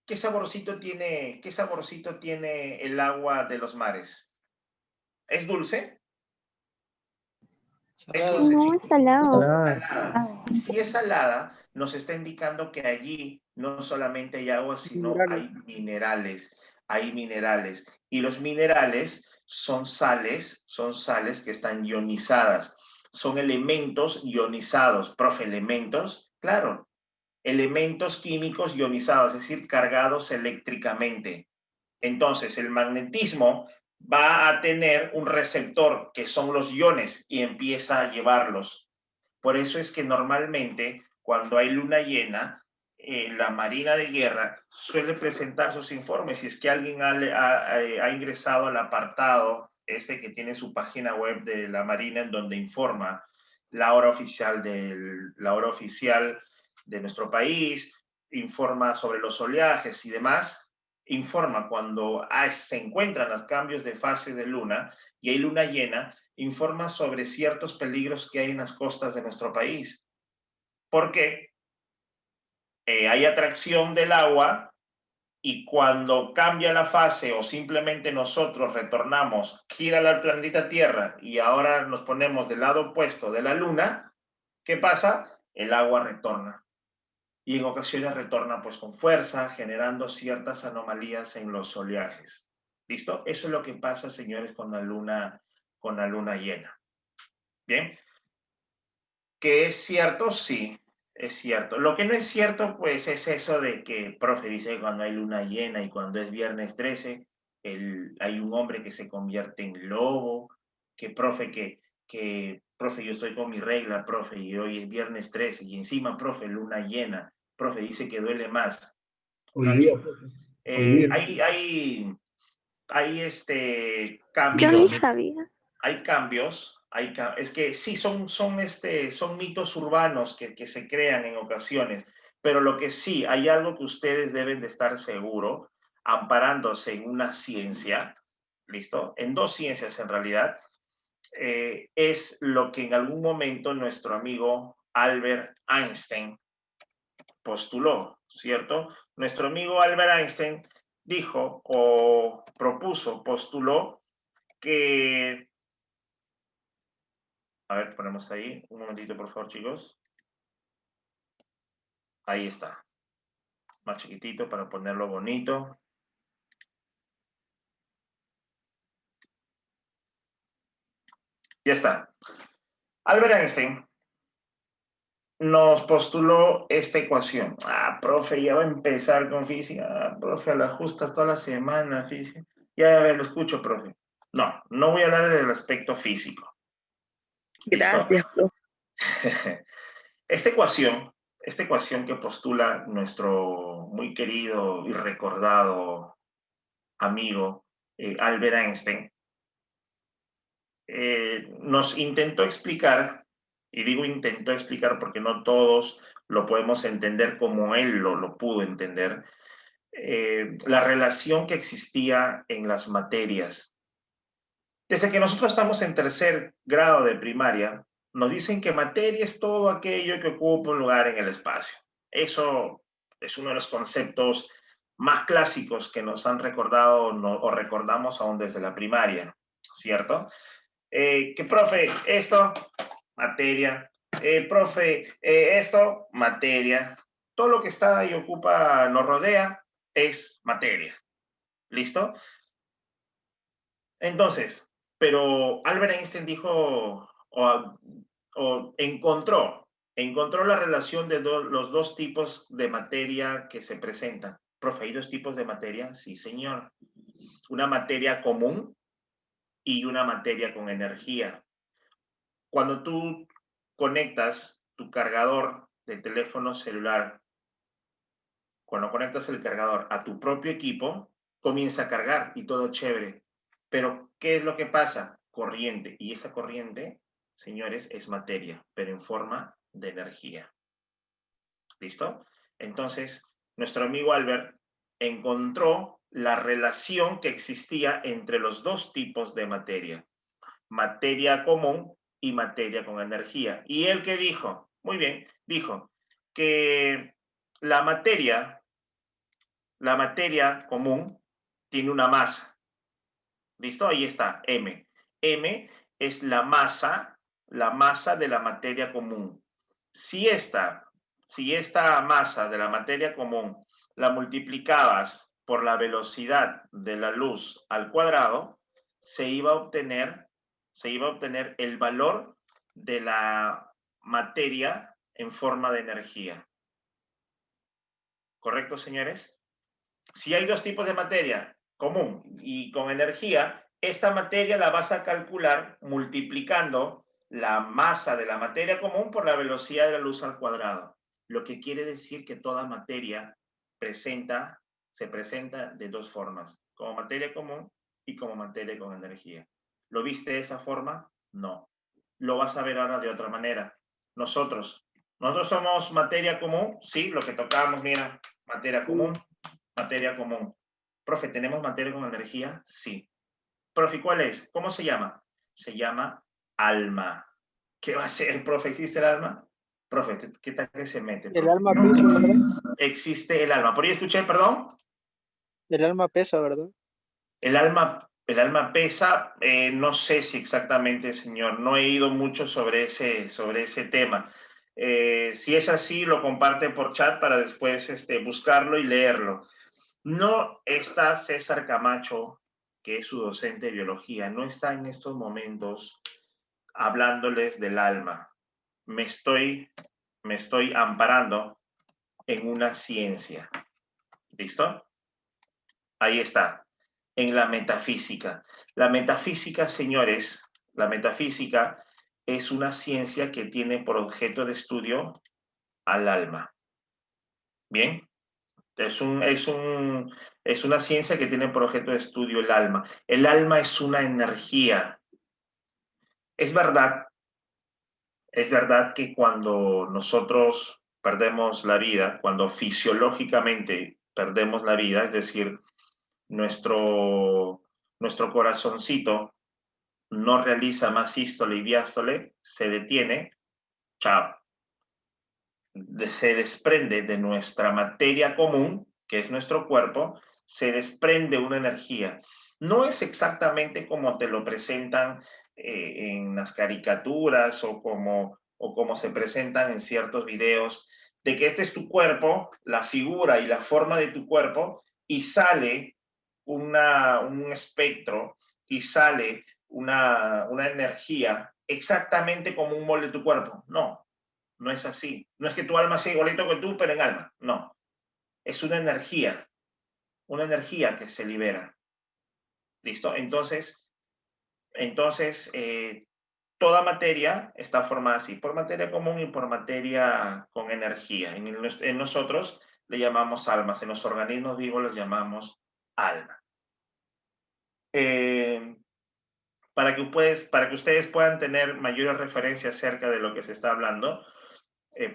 qué saborcito tiene el agua de los mares? ¿Es dulce? Es Salada. dulce, No, chicos. es salado. Salada. Y si es salada, nos está indicando que allí no solamente hay agua, sino hay minerales. Hay minerales. Y los minerales son sales que están ionizadas. Son elementos ionizados. Profe, elementos, claro. Elementos químicos ionizados, es decir, cargados eléctricamente. Entonces, el magnetismo va a tener un receptor, que son los iones, y empieza a llevarlos. Por eso es que normalmente, cuando hay luna llena, la Marina de Guerra suele presentar sus informes. Si es que alguien ha ingresado al apartado este que tiene su página web de la Marina, en donde informa la hora oficial de nuestro país, informa sobre los oleajes y demás, informa cuando se encuentran los cambios de fase de luna y hay luna llena, informa sobre ciertos peligros que hay en las costas de nuestro país. ¿Por qué? Hay atracción del agua y cuando cambia la fase o simplemente nosotros retornamos, gira al planeta Tierra y ahora nos ponemos del lado opuesto de la luna, ¿qué pasa? El agua retorna. Y en ocasiones retorna pues con fuerza, generando ciertas anomalías en los oleajes. ¿Listo? Eso es lo que pasa, señores, con la luna llena. ¿Bien? ¿Que es cierto? Sí, es cierto. Lo que no es cierto, pues, es eso de que, profe, dice que cuando hay luna llena y cuando es viernes 13, hay un hombre que se convierte en lobo, que, profe, profe, yo estoy con mi regla, profe, y hoy es viernes 13, y encima, profe, luna llena, profe, dice que duele más. Hoy No, día, chicos. hoy día. Hay Yo cambios. ni sabía. Hay cambios, es que sí, son mitos urbanos que se crean en ocasiones, pero lo que sí, hay algo que ustedes deben de estar seguros, amparándose en una ciencia, ¿listo? En dos ciencias en realidad, es lo que en algún momento nuestro amigo Albert Einstein postuló, ¿cierto? Nuestro amigo Albert Einstein dijo o postuló que... A ver, ponemos ahí. Un momentito, por favor, chicos. Ahí está. Más chiquitito para ponerlo bonito. Ya está. Albert Einstein nos postuló esta ecuación. Ah, profe, ya va a empezar con física. Ah, profe, la ajustas toda la semana, física. Ya, a ver, lo escucho, profe. No, no voy a hablar del aspecto físico. ¿Listo? Gracias, profe. Esta ecuación que postula nuestro muy querido y recordado amigo Albert Einstein, nos intentó explicar, y digo intentó explicar porque no todos lo podemos entender como él lo pudo entender, la relación que existía en las materias. Desde que nosotros estamos en tercer grado de primaria, nos dicen que materia es todo aquello que ocupa un lugar en el espacio. Eso es uno de los conceptos más clásicos que nos han recordado o recordamos aún desde la primaria, ¿cierto? Que profe, esto, materia, profe, esto, materia, todo lo que está y ocupa, nos rodea, es materia. ¿Listo? Entonces, pero Albert Einstein dijo, o encontró la relación de los dos tipos de materia que se presentan. Profe, ¿hay dos tipos de materia? Sí, señor. Una materia común y una materia con energía. Cuando tú conectas tu cargador de teléfono celular, cuando conectas el cargador a tu propio equipo, comienza a cargar y todo chévere. Pero, ¿qué es lo que pasa? Corriente. Y esa corriente, señores, es materia, pero en forma de energía. ¿Listo? Entonces, nuestro amigo Albert encontró la relación que existía entre los dos tipos de materia. Materia común y materia con energía. ¿Y él qué dijo? Muy bien, dijo que la materia común tiene una masa. ¿Listo? Ahí está, M. M es la masa de la materia común. Si esta masa de la materia común la multiplicabas por la velocidad de la luz al cuadrado, se iba a obtener el valor de la materia en forma de energía. ¿Correcto, señores? Si hay dos tipos de materia, común y con energía, esta materia la vas a calcular multiplicando la masa de la materia común por la velocidad de la luz al cuadrado. Lo que quiere decir que toda materia se presenta de dos formas, como materia común y como materia con energía. ¿Lo viste de esa forma? No. Lo vas a ver ahora de otra manera. Nosotros somos materia común, sí, lo que tocamos, mira, materia común. Materia común. Profe, ¿tenemos materia con energía? Sí. Profe, ¿cuál es? ¿Cómo se llama? Se llama alma. ¿Qué va a ser, profe? ¿Existe el alma? Profe, ¿qué tal que se mete? El alma pesa, ¿verdad? Existe el alma. ¿Por ahí escuché, perdón? El alma pesa, ¿verdad? El alma pesa, no sé si exactamente, señor, no he ido mucho sobre ese tema. Si es así, lo comparte por chat para después buscarlo y leerlo. No está César Camacho, que es su docente de biología, no está en estos momentos hablándoles del alma. Me estoy amparando en una ciencia. ¿Listo? Ahí está, en la metafísica. La metafísica, señores, la metafísica es una ciencia que tiene por objeto de estudio al alma. ¿Bien? Es una ciencia que tiene por objeto de estudio el alma. El alma es una energía. Es verdad que cuando nosotros perdemos la vida, cuando fisiológicamente perdemos la vida, es decir, nuestro corazoncito no realiza más sístole y diástole, se detiene, chao. Se desprende de nuestra materia común, que es nuestro cuerpo, se desprende una energía. No es exactamente como te lo presentan en las caricaturas o como se presentan en ciertos videos, de que este es tu cuerpo, la figura y la forma de tu cuerpo, y sale un espectro, y sale una energía exactamente como un molde de tu cuerpo. No. No es así. No es que tu alma sea igualito que tú, pero en alma. No. Es una energía que se libera. ¿Listo? Entonces toda materia está formada así, por materia común y por materia con energía. En nosotros le llamamos almas, en los organismos vivos les llamamos alma. Para que ustedes puedan tener mayores referencias acerca de lo que se está hablando,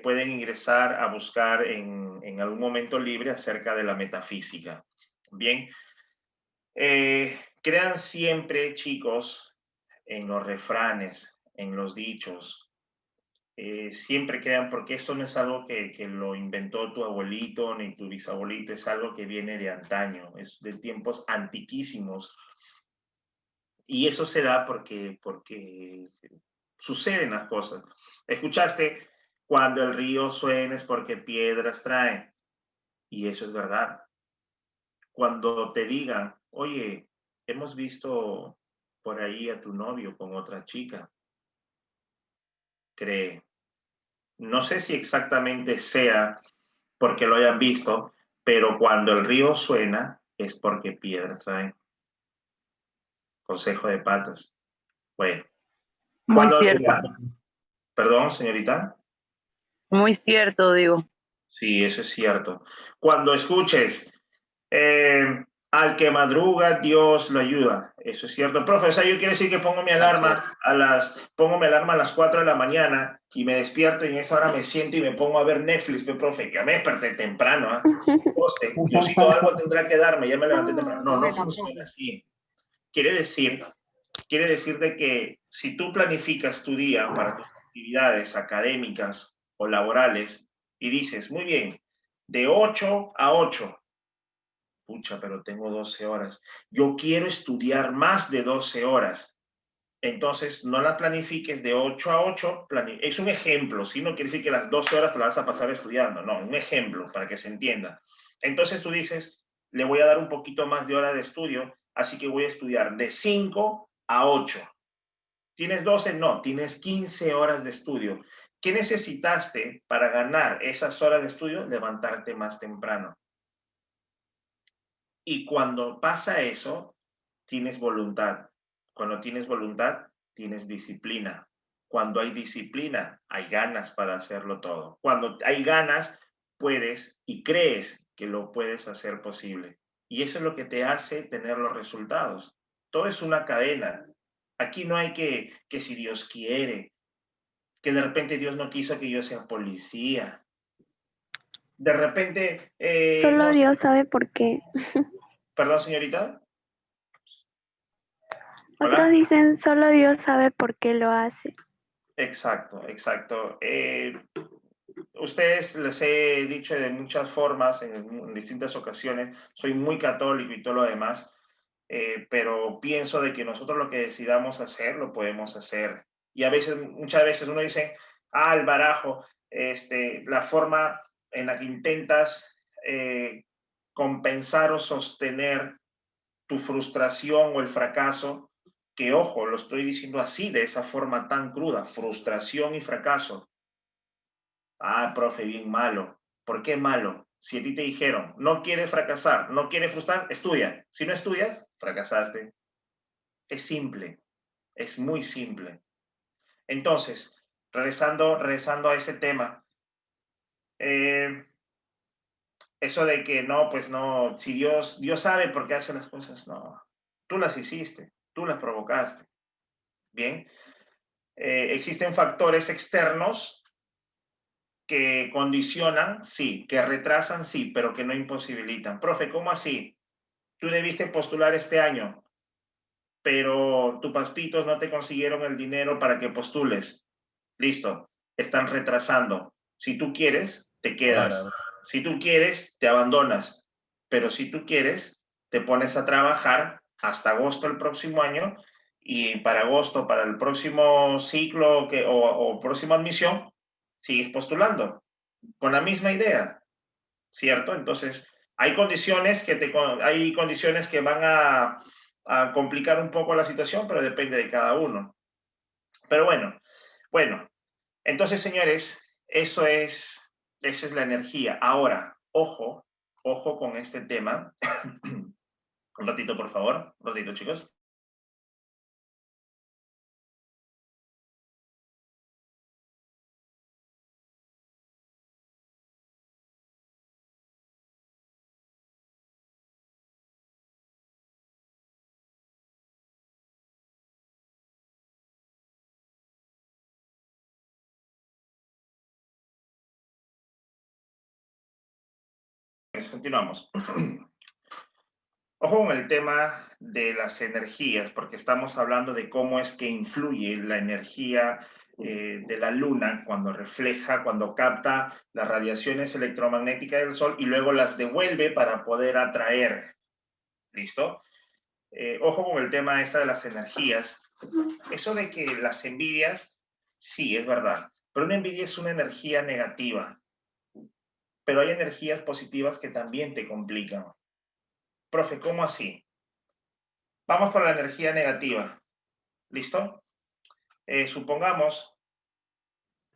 pueden ingresar a buscar en algún momento libre acerca de la metafísica. Bien, crean siempre, chicos, en los refranes, en los dichos. Siempre crean, porque esto no es algo que lo inventó tu abuelito ni tu bisabuelito, es algo que viene de antaño, es de tiempos antiquísimos. Y eso se da porque suceden las cosas. ¿Escuchaste? Cuando el río suena es porque piedras trae. Y eso es verdad. Cuando te digan, oye, hemos visto por ahí a tu novio con otra chica, cree. No sé si exactamente sea porque lo hayan visto, pero cuando el río suena es porque piedras trae. Consejo de patas. Bueno. Muy cierto, Perdón, señorita. muy cierto, digo. Sí, eso es cierto. Cuando escuches, Al que madruga, Dios lo ayuda. Eso es cierto. Profe, o sea, yo quiero decir que pongo mi alarma pongo mi alarma a las 4 de la mañana y me despierto y en esa hora me siento y me pongo a ver Netflix, profe, que me desperté temprano, ¿ah? Diosito algo tendrá que darme, ya me levanté temprano. No, no funciona así. Quiere decir de que si tú planificas tu día para tus actividades académicas o laborales y dices, muy bien, de 8 a 8, pucha, pero tengo 12 horas. Yo quiero estudiar más de 12 horas. Entonces, no la planifiques de 8 a 8. Es un ejemplo, ¿sí? No quiere decir que las 12 horas te las vas a pasar estudiando. No, un ejemplo para que se entienda. Entonces tú dices, le voy a dar un poquito más de hora de estudio, así que voy a estudiar de 5 a 8. ¿Tienes 12? No, tienes 15 horas de estudio. ¿Qué necesitaste para ganar esas horas de estudio? Levantarte más temprano. Y cuando pasa eso, tienes voluntad. Cuando tienes voluntad, tienes disciplina. Cuando hay disciplina, hay ganas para hacerlo todo. Cuando hay ganas, puedes y crees que lo puedes hacer posible. Y eso es lo que te hace tener los resultados. Todo es una cadena. Aquí no hay que si Dios quiere, que de repente Dios no quiso que yo sea policía. De repente... Solo no, Dios sabe por qué. perdón, señorita. Otros Hola. dicen, solo Dios sabe por qué lo hace. Exacto, exacto. Ustedes les he dicho de muchas formas, en distintas ocasiones, soy muy católico y todo lo demás, pero pienso de que nosotros lo que decidamos hacer, lo podemos hacer. Y a veces, muchas veces uno dice, el barajo, la forma en la que intentas compensar o sostener tu frustración o el fracaso, que ojo, lo estoy diciendo así, de esa forma tan cruda, frustración y fracaso. Profe, bien malo. ¿Por qué malo? Si a ti te dijeron, no quieres fracasar, no quieres frustrar, estudia. Si no estudias, fracasaste. Es simple, es muy simple. Entonces, regresando a ese tema, eso de que no, pues no, si Dios sabe por qué hace las cosas, no. Tú las hiciste, tú las provocaste. Bien, existen factores externos que condicionan, sí, que retrasan, sí, pero que no imposibilitan. Profe, ¿cómo así? Tú debiste postular este año, pero tus papitos no te consiguieron el dinero para que postules. Listo, están retrasando. Si tú quieres, te quedas. Si tú quieres, te abandonas. Pero si tú quieres, te pones a trabajar hasta agosto del próximo año y para agosto, para el próximo ciclo o próxima admisión, sigues postulando con la misma idea, ¿cierto? Entonces, hay condiciones que van a complicar un poco la situación, pero depende de cada uno. Pero bueno, entonces, señores, esa es la energía. Ahora, ojo con este tema. Un ratito, por favor. Un ratito, chicos. Continuamos. Ojo con el tema de las energías, porque estamos hablando de cómo es que influye la energía de la luna cuando refleja, cuando capta las radiaciones electromagnéticas del sol y luego las devuelve para poder atraer. ¿Listo? Ojo con el tema de las energías. Eso de que las envidias, sí, es verdad, pero una envidia es una energía negativa. Pero hay energías positivas que también te complican. Profe, ¿cómo así? Vamos por la energía negativa. ¿Listo? Supongamos,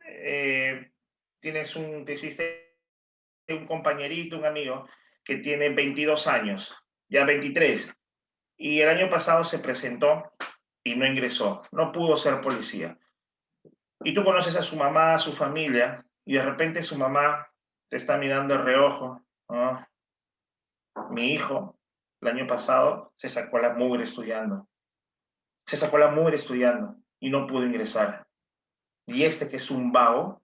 te hiciste un compañerito, un amigo, que tiene 22 años, ya 23, y el año pasado se presentó y no ingresó, no pudo ser policía. Y tú conoces a su mamá, a su familia, y de repente su mamá te está mirando de reojo. Mi hijo, el año pasado se sacó la mugre estudiando. Se sacó la mugre estudiando y no pudo ingresar. Y este que es un vago,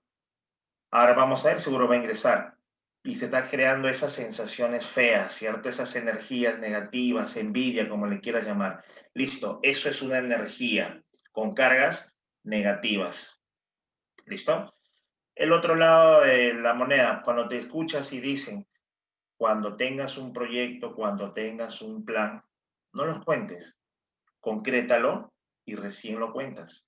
ahora vamos a ver, seguro va a ingresar. Y se está creando esas sensaciones feas, ¿cierto? Esas energías negativas, envidia, como le quieras llamar. Listo, eso es una energía con cargas negativas. ¿Listo? El otro lado de la moneda, cuando te escuchas y dicen, cuando tengas un proyecto, cuando tengas un plan, no los cuentes, concrétalo y recién lo cuentas.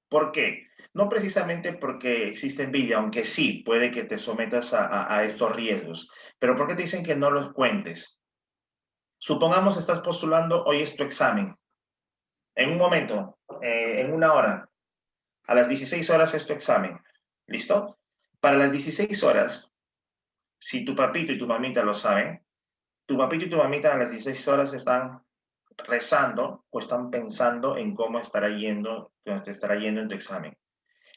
¿Por qué? No precisamente porque existe envidia, aunque sí, puede que te sometas a estos riesgos, pero ¿por qué te dicen que no los cuentes? Supongamos estás postulando, hoy es tu examen. En un momento, en una hora, a las 16 horas es tu examen. ¿Listo? Para las 16 horas, si tu papito y tu mamita lo saben, tu papito y tu mamita a las 16 horas están rezando o están pensando en cómo te estará yendo en tu examen.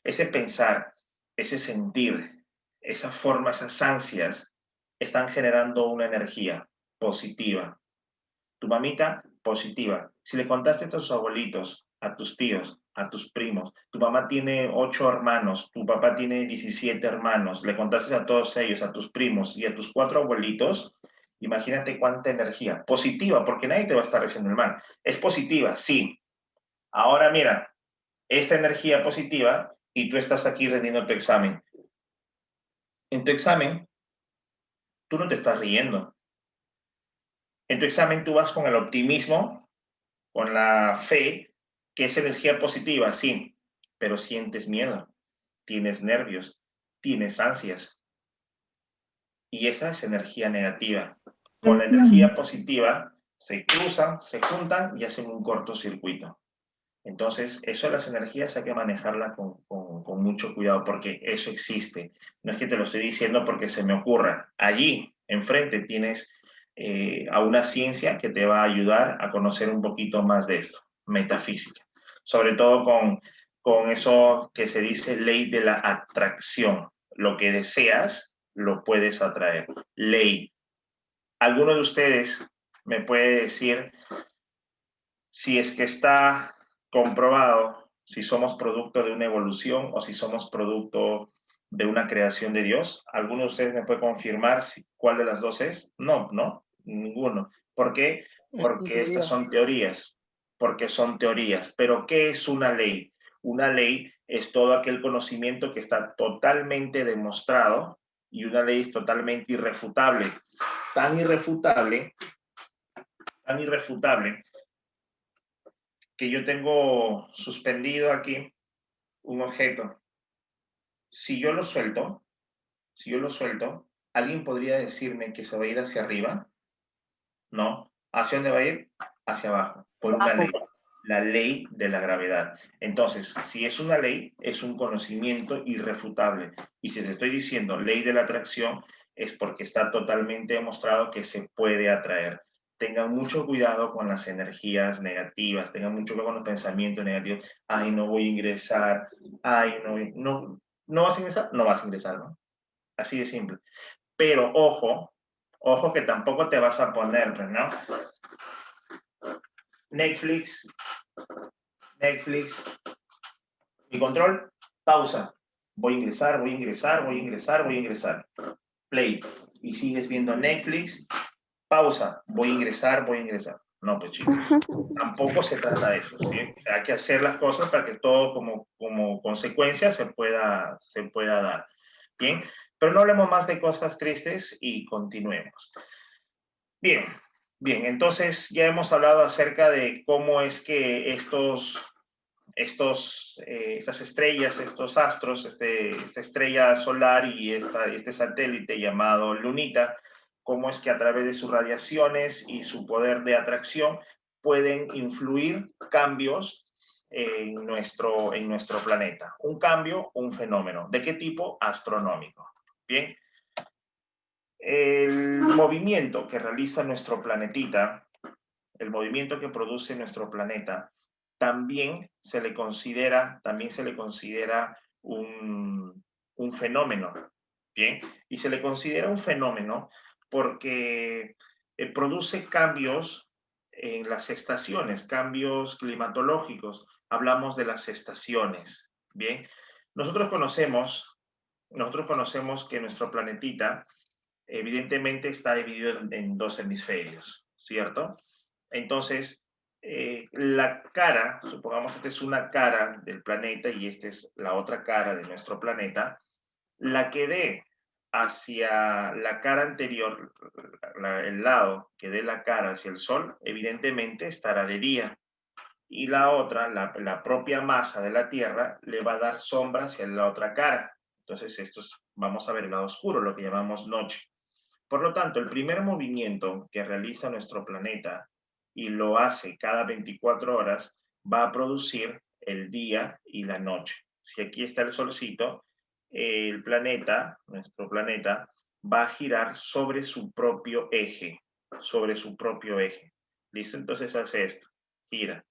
Ese pensar, ese sentir, esa forma, esas ansias, están generando una energía positiva. Tu mamita, positiva. Si le contaste a tus abuelitos, a tus tíos, a tus primos, tu mamá tiene 8 hermanos, tu papá tiene 17 hermanos, le contaste a todos ellos, a tus primos y a tus 4 abuelitos, imagínate cuánta energía. Positiva, porque nadie te va a estar haciendo el mal. Es positiva, sí. Ahora mira, esta energía positiva y tú estás aquí rendiendo tu examen. En tu examen, tú no te estás riendo. En tu examen tú vas con el optimismo, con la fe, que es energía positiva, sí, pero sientes miedo, tienes nervios, tienes ansias. Y esa es energía negativa. Con la energía positiva se cruzan, se juntan y hacen un cortocircuito. Entonces, eso de las energías hay que manejarla con mucho cuidado porque eso existe. No es que te lo estoy diciendo porque se me ocurra. Allí, enfrente, tienes a una ciencia que te va a ayudar a conocer un poquito más de esto, metafísica. Sobre todo con eso que se dice ley de la atracción. Lo que deseas, lo puedes atraer. Ley. ¿Alguno de ustedes me puede decir si es que está comprobado si somos producto de una evolución o si somos producto de una creación de Dios? ¿Alguno de ustedes me puede confirmar cuál de las dos es? No, no, ninguno. ¿Por qué? Porque estas son teorías, porque son teorías. Pero ¿qué es una ley? Una ley es todo aquel conocimiento que está totalmente demostrado y una ley es totalmente irrefutable. Tan irrefutable que yo tengo suspendido aquí un objeto. Si yo lo suelto, ¿alguien podría decirme que se va a ir hacia arriba? No. ¿Hacia dónde va a ir? Hacia abajo, por una ley. La ley de la gravedad. Entonces, si es una ley, es un conocimiento irrefutable. Y si te estoy diciendo ley de la atracción, es porque está totalmente demostrado que se puede atraer. Tengan mucho cuidado con las energías negativas, tengan mucho cuidado con los pensamientos negativos. Ay, no voy a ingresar. Ay, no vas a ingresar. No vas a ingresar, ¿no? Así de simple. Pero ojo que tampoco te vas a poner, ¿no? Netflix. Mi control, pausa. Voy a ingresar. Play. Y sigues viendo Netflix, pausa. Voy a ingresar. No, pues chicos, tampoco se trata de eso, ¿sí? Hay que hacer las cosas para que todo como consecuencia se pueda dar. Bien, pero no hablemos más de cosas tristes y continuemos. Bien, entonces ya hemos hablado acerca de cómo es que estas estrellas, estos astros, esta estrella solar y este satélite llamado Lunita, cómo es que a través de sus radiaciones y su poder de atracción pueden influir cambios en nuestro planeta. Un cambio, un fenómeno. ¿De qué tipo? Astronómico. Bien. El movimiento que realiza nuestro planetita, el movimiento que produce nuestro planeta, también se le considera un fenómeno, ¿bien? Y se le considera un fenómeno porque produce cambios en las estaciones, cambios climatológicos. Hablamos de las estaciones. Bien, nosotros conocemos que nuestro planetita evidentemente está dividido en dos hemisferios, ¿cierto? Entonces, la cara, supongamos que esta es una cara del planeta y esta es la otra cara de nuestro planeta, la que dé hacia la cara anterior, el lado que dé la cara hacia el sol, evidentemente estará de día. Y la otra, la propia masa de la Tierra, le va a dar sombra hacia la otra cara. Entonces, vamos a ver el lado oscuro, lo que llamamos noche. Por lo tanto, el primer movimiento que realiza nuestro planeta y lo hace cada 24 horas va a producir el día y la noche. Si aquí está el solcito, el planeta, nuestro planeta, va a girar sobre su propio eje, ¿Listo? Entonces hace esto, gira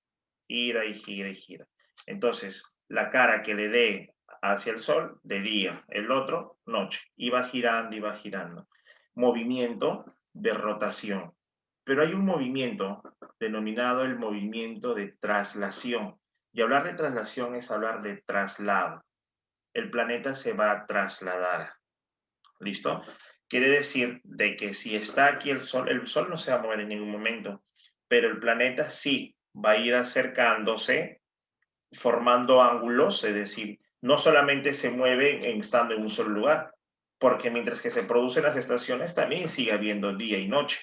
y gira y gira. Entonces, la cara que le dé hacia el sol, de día, el otro, noche. Y va girando y va girando. Movimiento de rotación. Pero hay un movimiento denominado el movimiento de traslación. Y hablar de traslación es hablar de traslado. El planeta se va a trasladar. ¿Listo? Quiere decir de que si está aquí el sol no se va a mover en ningún momento, pero el planeta sí va a ir acercándose, formando ángulos, es decir, no solamente se mueve estando en un solo lugar, porque mientras que se producen las estaciones también sigue habiendo día y noche,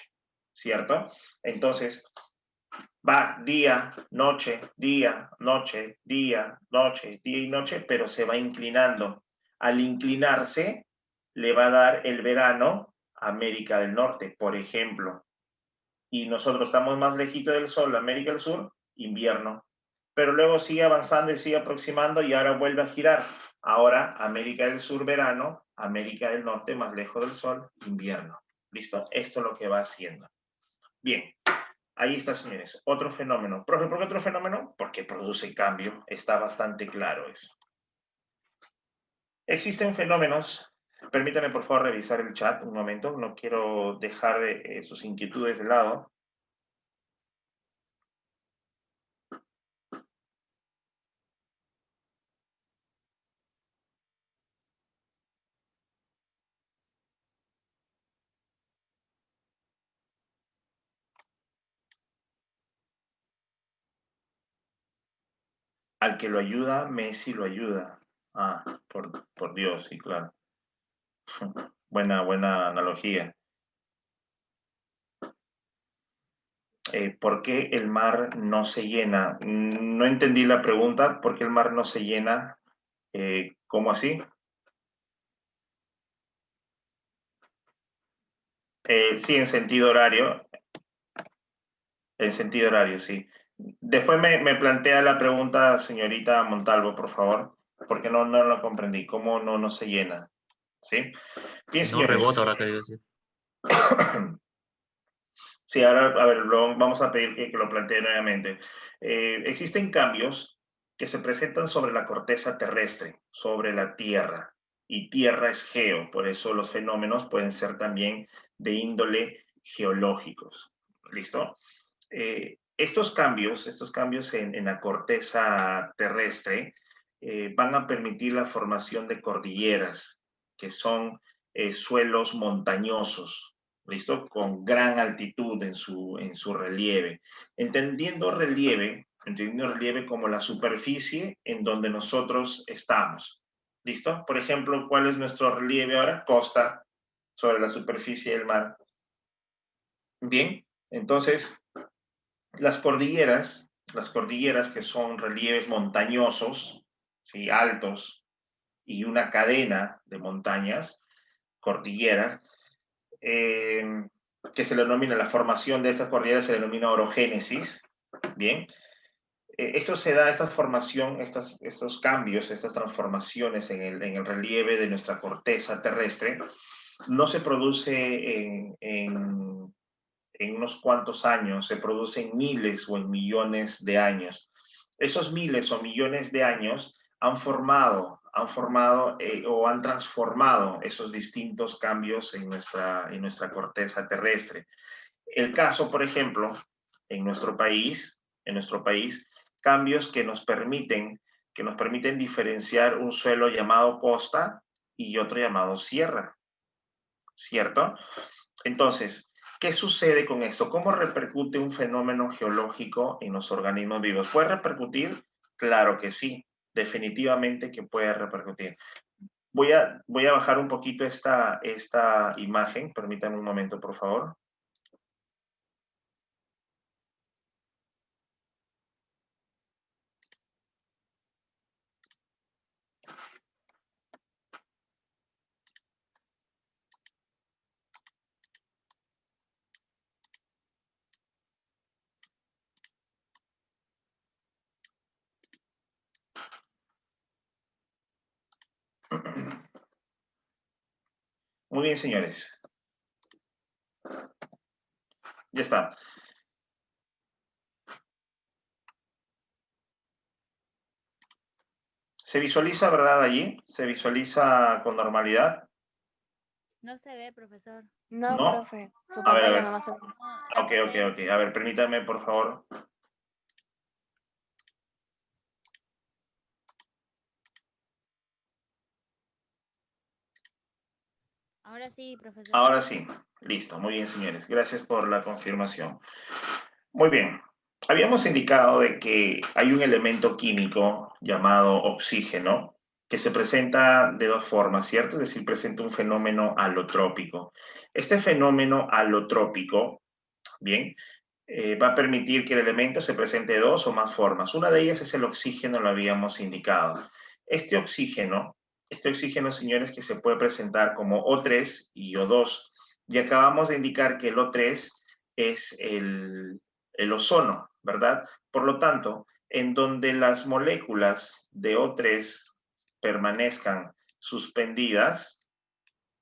¿cierto? Entonces, va día, noche, día, noche, día, noche, día y noche, pero se va inclinando. Al inclinarse, le va a dar el verano a América del Norte, por ejemplo. Y nosotros estamos más lejito del Sol, América del Sur, invierno. Pero luego sigue avanzando y sigue aproximando y ahora vuelve a girar. Ahora América del Sur, verano, América del Norte, más lejos del Sol, invierno. ¿Listo? Esto es lo que va haciendo. Bien. Ahí está, señores. Otro fenómeno. Profe, ¿por qué otro fenómeno? Porque produce cambio. Está bastante claro eso. Existen fenómenos. Permítame, por favor, revisar el chat un momento. No quiero dejar sus inquietudes de lado. Al que lo ayuda, Messi lo ayuda. Ah, por Dios, sí, claro. Buena analogía. ¿Por qué el mar no se llena? No entendí la pregunta. ¿Por qué el mar no se llena? ¿Cómo así? Sí, en sentido horario. En sentido horario, sí. Después me plantea la pregunta, señorita Montalvo, por favor, porque no la comprendí. ¿Cómo no se llena? ¿Sí? Bien, No señores. rebota, habrá querido decir. Sí, ahora, a ver, vamos a pedir que lo plantee nuevamente. Existen cambios que se presentan sobre la corteza terrestre, sobre la Tierra, y Tierra es geo, por eso los fenómenos pueden ser también de índole geológicos. ¿Listo? Estos cambios en la corteza terrestre van a permitir la formación de cordilleras, que son suelos montañosos, ¿listo? Con gran altitud en su relieve. Entendiendo relieve como la superficie en donde nosotros estamos, ¿listo? Por ejemplo, ¿cuál es nuestro relieve ahora? Costa, sobre la superficie del mar. Bien, entonces, las cordilleras que son relieves montañosos, ¿sí? Altos, y una cadena de montañas, cordilleras, que se denomina, la formación de estas cordilleras se denomina orogénesis, ¿bien? Esto se da, esta formación, estos cambios, estas transformaciones en el relieve de nuestra corteza terrestre, no se produce en unos cuantos años, se produce en miles o en millones de años. Esos miles o millones de años han formado o han transformado esos distintos cambios en nuestra corteza terrestre. El caso, por ejemplo, en nuestro país, cambios que nos permiten diferenciar un suelo llamado costa y otro llamado sierra, ¿cierto? Entonces, ¿qué sucede con esto? ¿Cómo repercute un fenómeno geológico en los organismos vivos? ¿Puede repercutir? Claro que sí, definitivamente que puede repercutir. Voy a bajar un poquito esta imagen, permítanme un momento, por favor. Muy bien, señores. Ya está. ¿Se visualiza, verdad, allí? ¿Se visualiza con normalidad? No se ve, profesor. No, ¿No? profe. Su A ver, pantalla nomás se ve. Ok. A ver, permítame, por favor. Ahora sí, profesor. Ahora sí. Listo. Muy bien, señores. Gracias por la confirmación. Muy bien. Habíamos indicado de que hay un elemento químico llamado oxígeno que se presenta de dos formas, ¿cierto? Es decir, presenta un fenómeno alotrópico. Este fenómeno alotrópico, bien, va a permitir que el elemento se presente de dos o más formas. Una de ellas es el oxígeno, lo habíamos indicado. Este oxígeno, señores, que se puede presentar como O3 y O2. Y acabamos de indicar que el O3 es el ozono, ¿verdad? Por lo tanto, en donde las moléculas de O3 permanezcan suspendidas,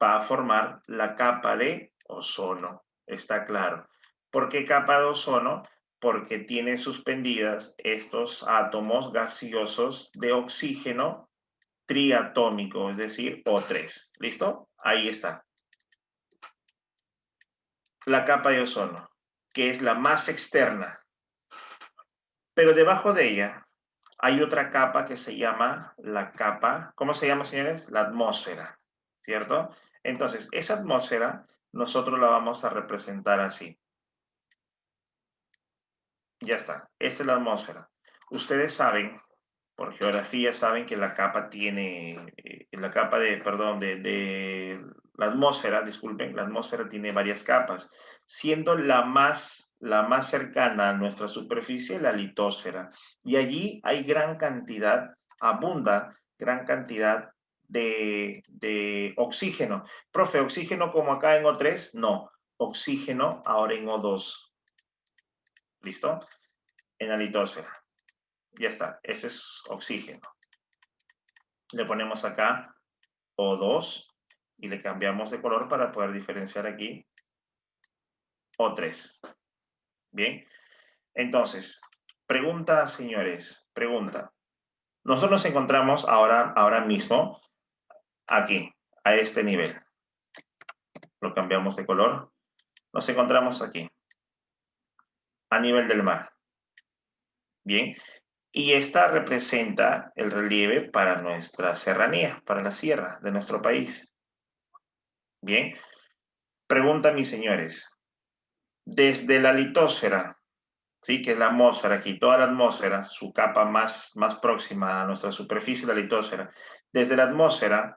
va a formar la capa de ozono. Está claro. ¿Por qué capa de ozono? Porque tiene suspendidas estos átomos gaseosos de oxígeno triatómico, es decir, O3. ¿Listo? Ahí está. La capa de ozono, que es la más externa. Pero debajo de ella hay otra capa que se llama la capa, ¿cómo se llama, señores? La atmósfera, ¿cierto? Entonces, esa atmósfera nosotros la vamos a representar así. Ya está, esta es la atmósfera. Ustedes saben, por geografía, saben que la capa tiene, la atmósfera, disculpen, la atmósfera tiene varias capas, siendo la más cercana a nuestra superficie la litosfera. Y allí hay abunda gran cantidad de oxígeno. Profe, ¿oxígeno como acá en O3? No, oxígeno ahora en O2. ¿Listo? En la litosfera. Ya está, ese es oxígeno. Le ponemos acá O2 y le cambiamos de color para poder diferenciar aquí O3. Bien, entonces, pregunta, señores, pregunta. Nosotros nos encontramos ahora mismo aquí, a este nivel. Lo cambiamos de color. Nos encontramos aquí, a nivel del mar. Bien, y esta representa el relieve para nuestra serranía, para la sierra de nuestro país. Bien, pregunta, mis señores. Desde la litosfera, ¿sí? Que es la atmósfera aquí, toda la atmósfera, su capa más próxima a nuestra superficie, la litosfera. Desde la atmósfera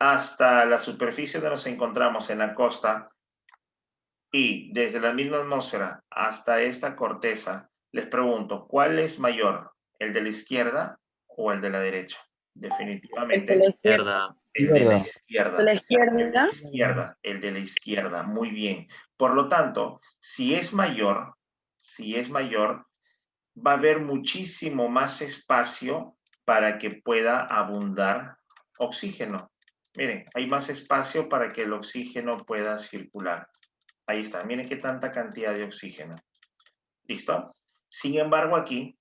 hasta la superficie donde nos encontramos en la costa y desde la misma atmósfera hasta esta corteza, les pregunto, ¿cuál es mayor? ¿El de la izquierda o el de la derecha? Definitivamente El de la izquierda. el de la izquierda. De la El de la izquierda. izquierda, el de la izquierda, muy bien. Por lo tanto, si es mayor, va a haber muchísimo más espacio para que pueda abundar oxígeno. Miren, hay más espacio para que el oxígeno pueda circular. Ahí está, miren qué tanta cantidad de oxígeno. ¿Listo? Sin embargo, aquí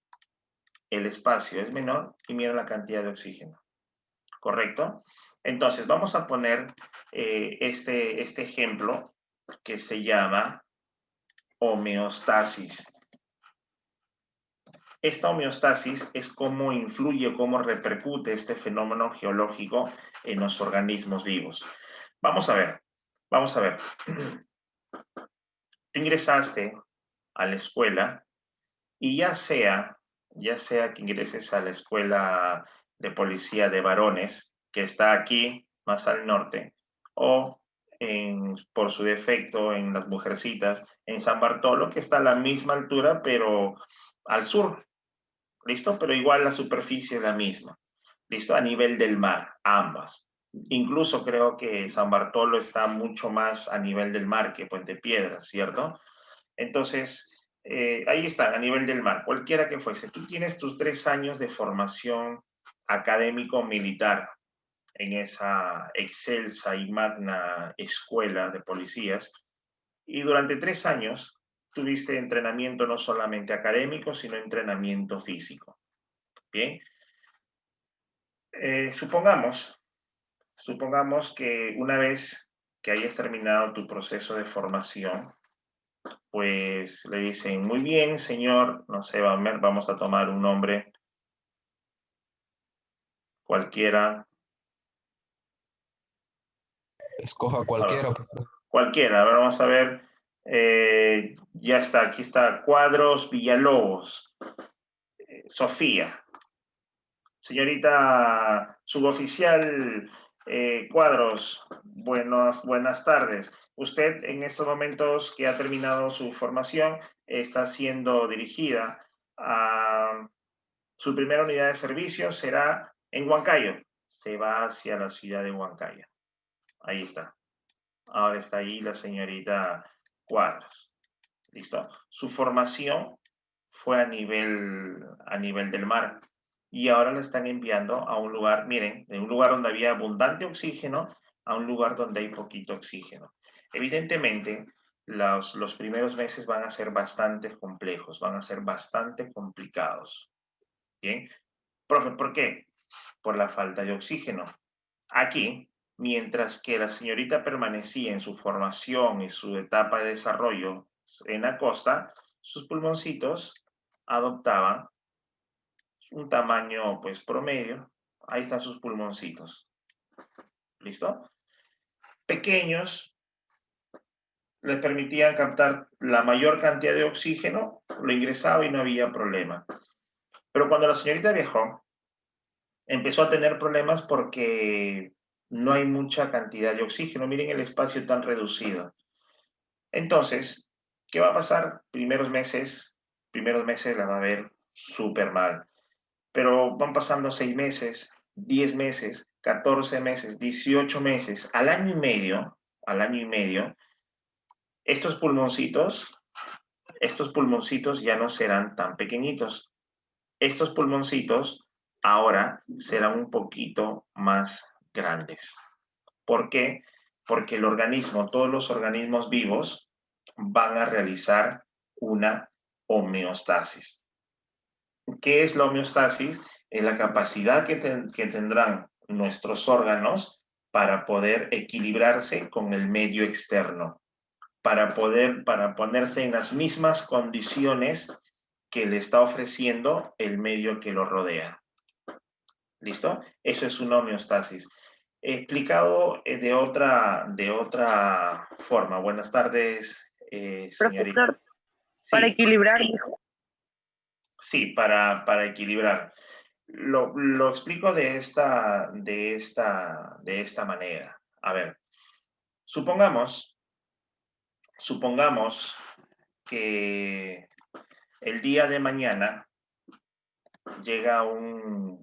el espacio es menor y miren la cantidad de oxígeno. ¿Correcto? Entonces, vamos a poner este ejemplo que se llama homeostasis. Esta homeostasis es cómo influye, cómo repercute este fenómeno geológico en los organismos vivos. Vamos a ver, vamos a ver. Tú ingresaste a la escuela y ya sea que ingreses a la escuela de policía de varones, que está aquí más al norte, o por su defecto en las Mujercitas, en San Bartolo, que está a la misma altura, pero al sur. ¿Listo? Pero igual la superficie es la misma. ¿Listo? A nivel del mar, ambas. Incluso creo que San Bartolo está mucho más a nivel del mar que Puente Piedra, ¿cierto? Entonces, ahí está, a nivel del mar, cualquiera que fuese. Tú tienes tus 3 años de formación académico-militar en esa excelsa y magna escuela de policías, y durante 3 años tuviste entrenamiento no solamente académico, sino entrenamiento físico. Bien. Supongamos que una vez que hayas terminado tu proceso de formación, pues le dicen, muy bien, señor, no sé, vamos a tomar un nombre cualquiera. Escoja cualquiera. Cualquiera, a ver, vamos a ver. Ya está, aquí está, Cuadros Villalobos. Sofía. Señorita suboficial Cuadros, buenas tardes. Usted en estos momentos que ha terminado su formación está siendo dirigida a su primera unidad de servicio, será en Huancayo. Se va hacia la ciudad de Huancayo. Ahí está. Ahora está ahí la señorita Cuadros. ¿Listo? Su formación fue a nivel del mar. Y ahora la están enviando a un lugar, miren, de un lugar donde había abundante oxígeno a un lugar donde hay poquito oxígeno. Evidentemente, los primeros meses van a ser bastante complejos, van a ser bastante complicados. ¿Bien? Profe, ¿por qué? Por la falta de oxígeno. Aquí, mientras que la señorita permanecía en su formación y su etapa de desarrollo en la costa, sus pulmoncitos adoptaban un tamaño pues promedio. Ahí están sus pulmoncitos. ¿Listo? Pequeños, les permitían captar la mayor cantidad de oxígeno, lo ingresaba y no había problema. Pero cuando la señorita viajó, empezó a tener problemas porque no hay mucha cantidad de oxígeno. Miren el espacio tan reducido. Entonces, ¿qué va a pasar? Primeros meses la va a ver súper mal. Pero van pasando 6 meses, 10 meses, 14 meses, 18 meses, al año y medio, estos pulmoncitos ya no serán tan pequeñitos. Estos pulmoncitos ahora serán un poquito más grandes. ¿Por qué? Porque el organismo, todos los organismos vivos van a realizar una homeostasis. ¿Qué es la homeostasis? Es la capacidad que tendrán nuestros órganos para poder equilibrarse con el medio externo, para ponerse en las mismas condiciones que le está ofreciendo el medio que lo rodea. ¿Listo? Eso es una homeostasis. Explicado de otra forma. Buenas tardes, señorita. Profesor, para Sí. equilibrar, dijo. Sí, para equilibrar. Lo explico de esta manera. A ver, supongamos que el día de mañana llega un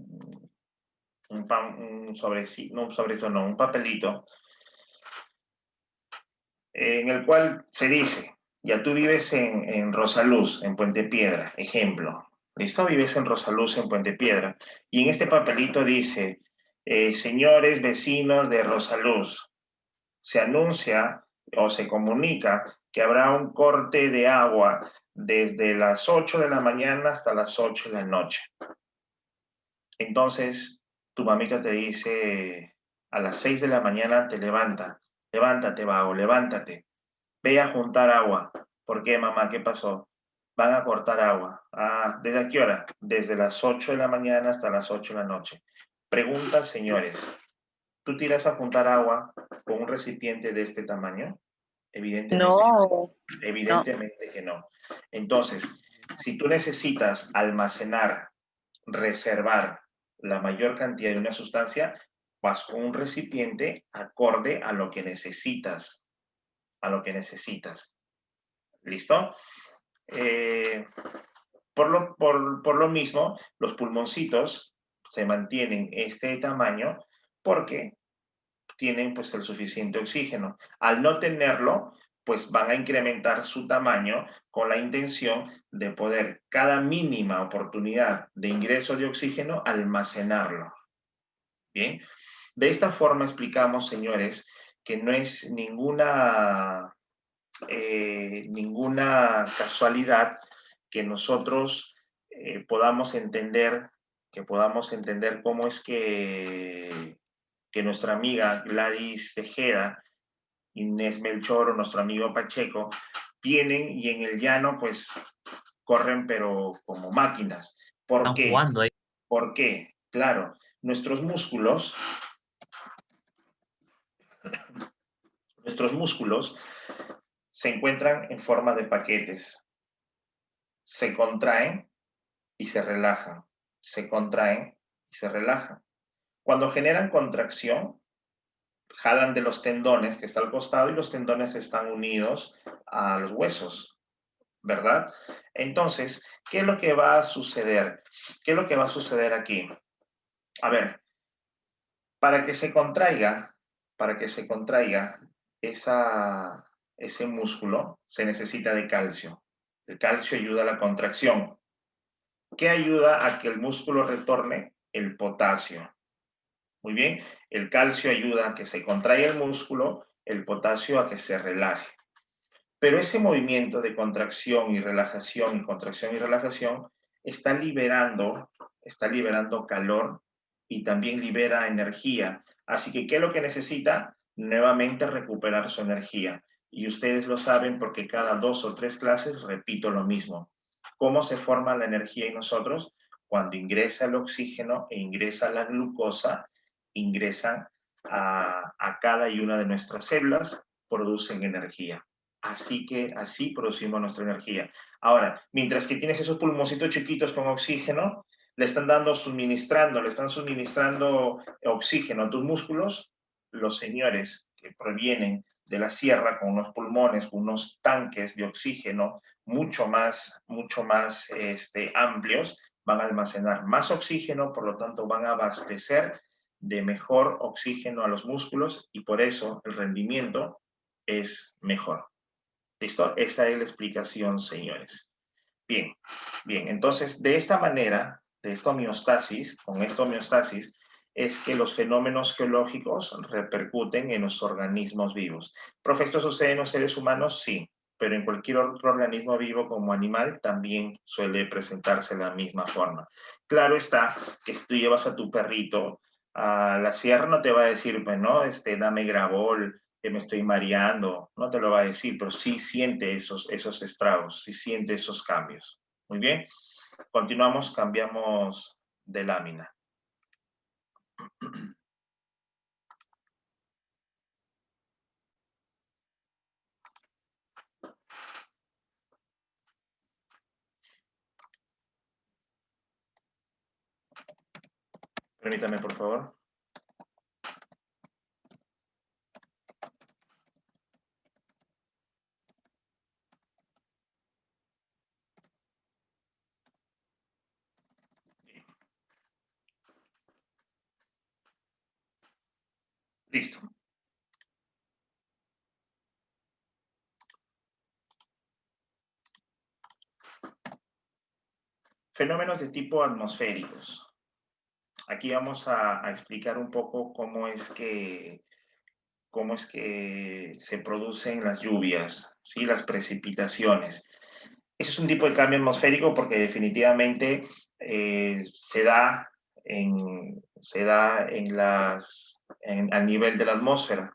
papelito en el cual se dice, ya tú vives en Rosaluz, en Puente Piedra, ejemplo. ¿Listo? Vives en Rosaluz, en Puente Piedra. Y en este papelito dice, señores vecinos de Rosaluz, se anuncia o se comunica que habrá un corte de agua desde las 8 de la mañana hasta las 8 de la noche. Entonces, tu mamita te dice, a las 6 de la mañana te levántate, vago, levántate. Ve a juntar agua. ¿Por qué, mamá? ¿Qué pasó? Van a cortar agua. Ah, ¿desde qué hora? Desde las 8 de la mañana hasta las 8 de la noche. Pregunta, señores. ¿Tú tiras a juntar agua con un recipiente de este tamaño? Evidentemente, No, evidentemente que no. Entonces, si tú necesitas almacenar, reservar la mayor cantidad de una sustancia, vas con un recipiente acorde a lo que necesitas. A lo que necesitas. ¿Listo? Por lo mismo, los pulmoncitos se mantienen este tamaño porque tienen pues el suficiente oxígeno. Al no tenerlo, pues van a incrementar su tamaño con la intención de poder cada mínima oportunidad de ingreso de oxígeno almacenarlo. Bien, de esta forma explicamos, señores, que no es ninguna casualidad que nosotros podamos entender cómo es que nuestra amiga Gladys Tejeda, Inés Melchor o nuestro amigo Pacheco vienen y en el llano pues corren pero como máquinas. ¿Por qué? Jugando ahí. ¿Por qué? Claro, nuestros músculos se encuentran en forma de paquetes. Se contraen y se relajan. Se contraen y se relajan. Cuando generan contracción, jalan de los tendones que está al costado y los tendones están unidos a los huesos, ¿verdad? Entonces, ¿qué es lo que va a suceder? ¿Qué es lo que va a suceder aquí? A ver, para que se contraiga ese músculo, se necesita de calcio. El calcio ayuda a la contracción. ¿Qué ayuda a que el músculo retorne? El potasio. Muy bien, el calcio ayuda a que se contraiga el músculo, el potasio a que se relaje. Pero ese movimiento de contracción y relajación, está liberando calor y también libera energía. Así que, ¿qué es lo que necesita? Nuevamente recuperar su energía. Y ustedes lo saben porque cada 2 o 3 clases repito lo mismo. ¿Cómo se forma la energía en nosotros? Cuando ingresa el oxígeno e ingresa la glucosa, ingresan a cada y una de nuestras células, producen energía. Así producimos nuestra energía. Ahora, mientras que tienes esos pulmoncitos chiquitos con oxígeno, le están suministrando oxígeno a tus músculos, los señores que provienen de la sierra con unos pulmones, con unos tanques de oxígeno mucho más amplios, van a almacenar más oxígeno, por lo tanto van a abastecer de mejor oxígeno a los músculos y por eso el rendimiento es mejor. ¿Listo? Esa es la explicación, señores. Bien, entonces de esta manera, con esta homeostasis, es que los fenómenos geológicos repercuten en los organismos vivos. Profe, ¿esto sucede en los seres humanos? Sí, pero en cualquier otro organismo vivo como animal también suele presentarse de la misma forma. Claro está que si tú llevas a tu perrito a la sierra no te va a decir, bueno, dame Gravol, que me estoy mareando, no te lo va a decir, pero sí siente esos estragos, sí siente esos cambios. Muy bien, continuamos, cambiamos de lámina. Permítame, por favor. Listo. Fenómenos de tipo atmosféricos. Aquí vamos a explicar un poco cómo es que se producen las lluvias, ¿sí? Las precipitaciones. Ese es un tipo de cambio atmosférico porque definitivamente se da al nivel de la atmósfera.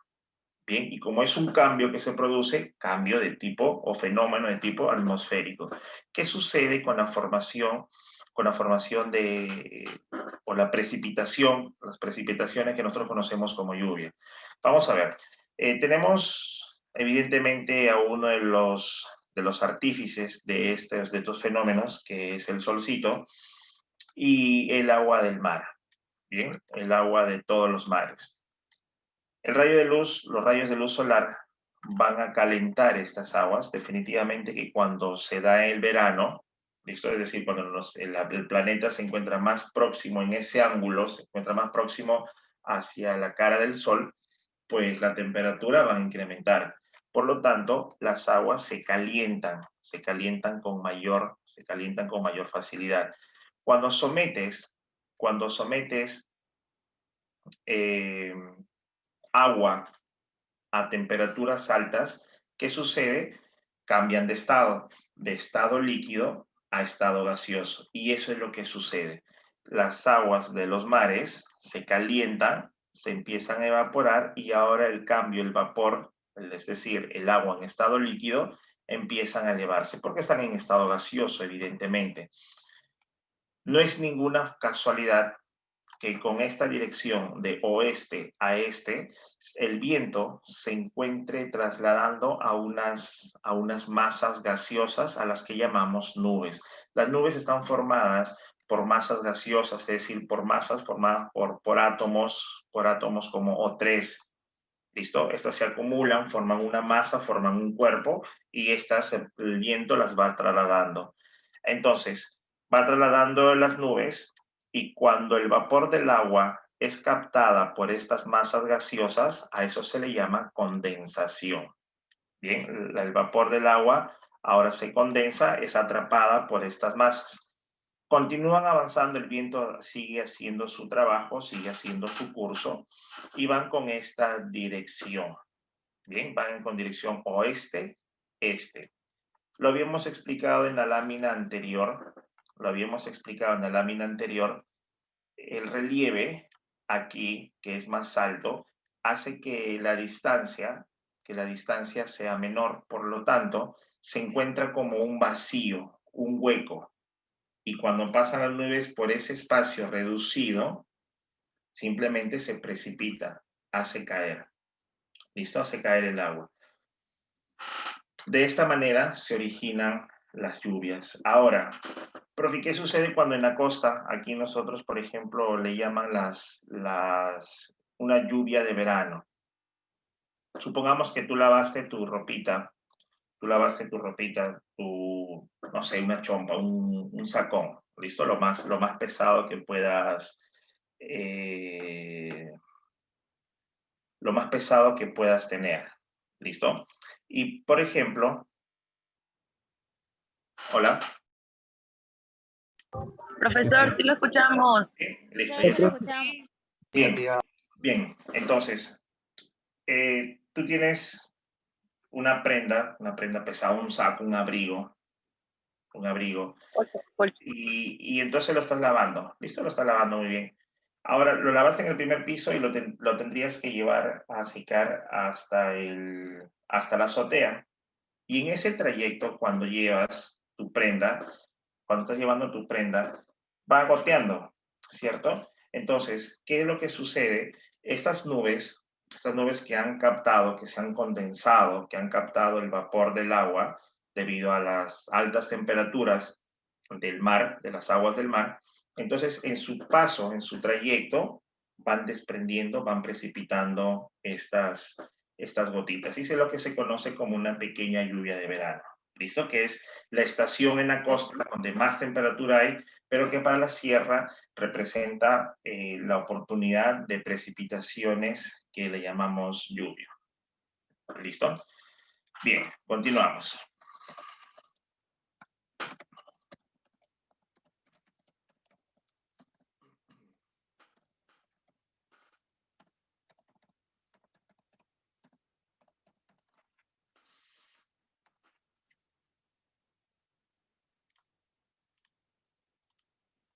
Bien, y como es un cambio que se produce, cambio de tipo o fenómeno de tipo atmosférico. ¿Qué sucede con la formación de, o la precipitación, las precipitaciones que nosotros conocemos como lluvia? Vamos a ver, tenemos evidentemente a uno de los artífices de estos fenómenos, que es el solcito, y el agua del mar, bien, el agua de todos los mares. El rayo de luz, los rayos de luz solar van a calentar estas aguas. Definitivamente que cuando se da el verano, ¿listo? Es decir, cuando el planeta se encuentra más próximo en ese ángulo, se encuentra más próximo hacia la cara del sol, pues la temperatura va a incrementar. Por lo tanto, las aguas se calientan con mayor facilidad. Cuando sometes agua a temperaturas altas, ¿qué sucede? Cambian de estado líquido a estado gaseoso. Y eso es lo que sucede. Las aguas de los mares se calientan, se empiezan a evaporar y ahora el cambio, el vapor, es decir, el agua en estado líquido, empiezan a elevarse porque están en estado gaseoso, evidentemente. No es ninguna casualidad que con esta dirección de oeste a este, el viento se encuentre trasladando a unas masas gaseosas a las que llamamos nubes. Las nubes están formadas por masas gaseosas, es decir, por masas formadas por átomos como O3. ¿Listo? Estas se acumulan, forman una masa, forman un cuerpo y el viento las va trasladando. Entonces, va trasladando las nubes y cuando el vapor del agua es captada por estas masas gaseosas, a eso se le llama condensación. Bien, el vapor del agua ahora se condensa, es atrapada por estas masas. Continúan avanzando, el viento sigue haciendo su trabajo, sigue haciendo su curso y van con esta dirección. Bien, van con dirección oeste-este. Lo habíamos explicado en la lámina anterior. El relieve aquí, que es más alto, hace que la distancia sea menor. Por lo tanto, se encuentra como un vacío, un hueco. Y cuando pasan las nubes por ese espacio reducido, simplemente se precipita, hace caer. ¿Listo? Hace caer el agua. De esta manera se originan las lluvias. Ahora, profe, ¿qué sucede cuando en la costa, aquí nosotros, por ejemplo, le llaman una lluvia de verano? Supongamos que tú lavaste tu ropita, no sé, una chompa, un sacón, ¿listo? Lo más pesado que puedas, tener, ¿listo? Y, por ejemplo, hola. Profesor, sí lo escuchamos. Bien, listo, Sí, ya lo está. escuchamos. Bien, entonces, tú tienes una prenda pesada, un saco, un abrigo, y entonces lo estás lavando, ¿listo? Lo estás lavando muy bien. Ahora, lo lavaste en el primer piso y lo tendrías que llevar a secar hasta la azotea. Y en ese trayecto, cuando estás llevando tu prenda, va goteando, ¿cierto? Entonces, ¿qué es lo que sucede? Estas nubes que han captado, que se han condensado, que han captado el vapor del agua debido a las altas temperaturas del mar, de las aguas del mar, entonces en su paso, en su trayecto, van desprendiendo, van precipitando estas gotitas. Y es lo que se conoce como una pequeña lluvia de verano. ¿Listo? Que es la estación en la costa donde más temperatura hay, pero que para la sierra representa la oportunidad de precipitaciones que le llamamos lluvia. ¿Listo? Bien, continuamos.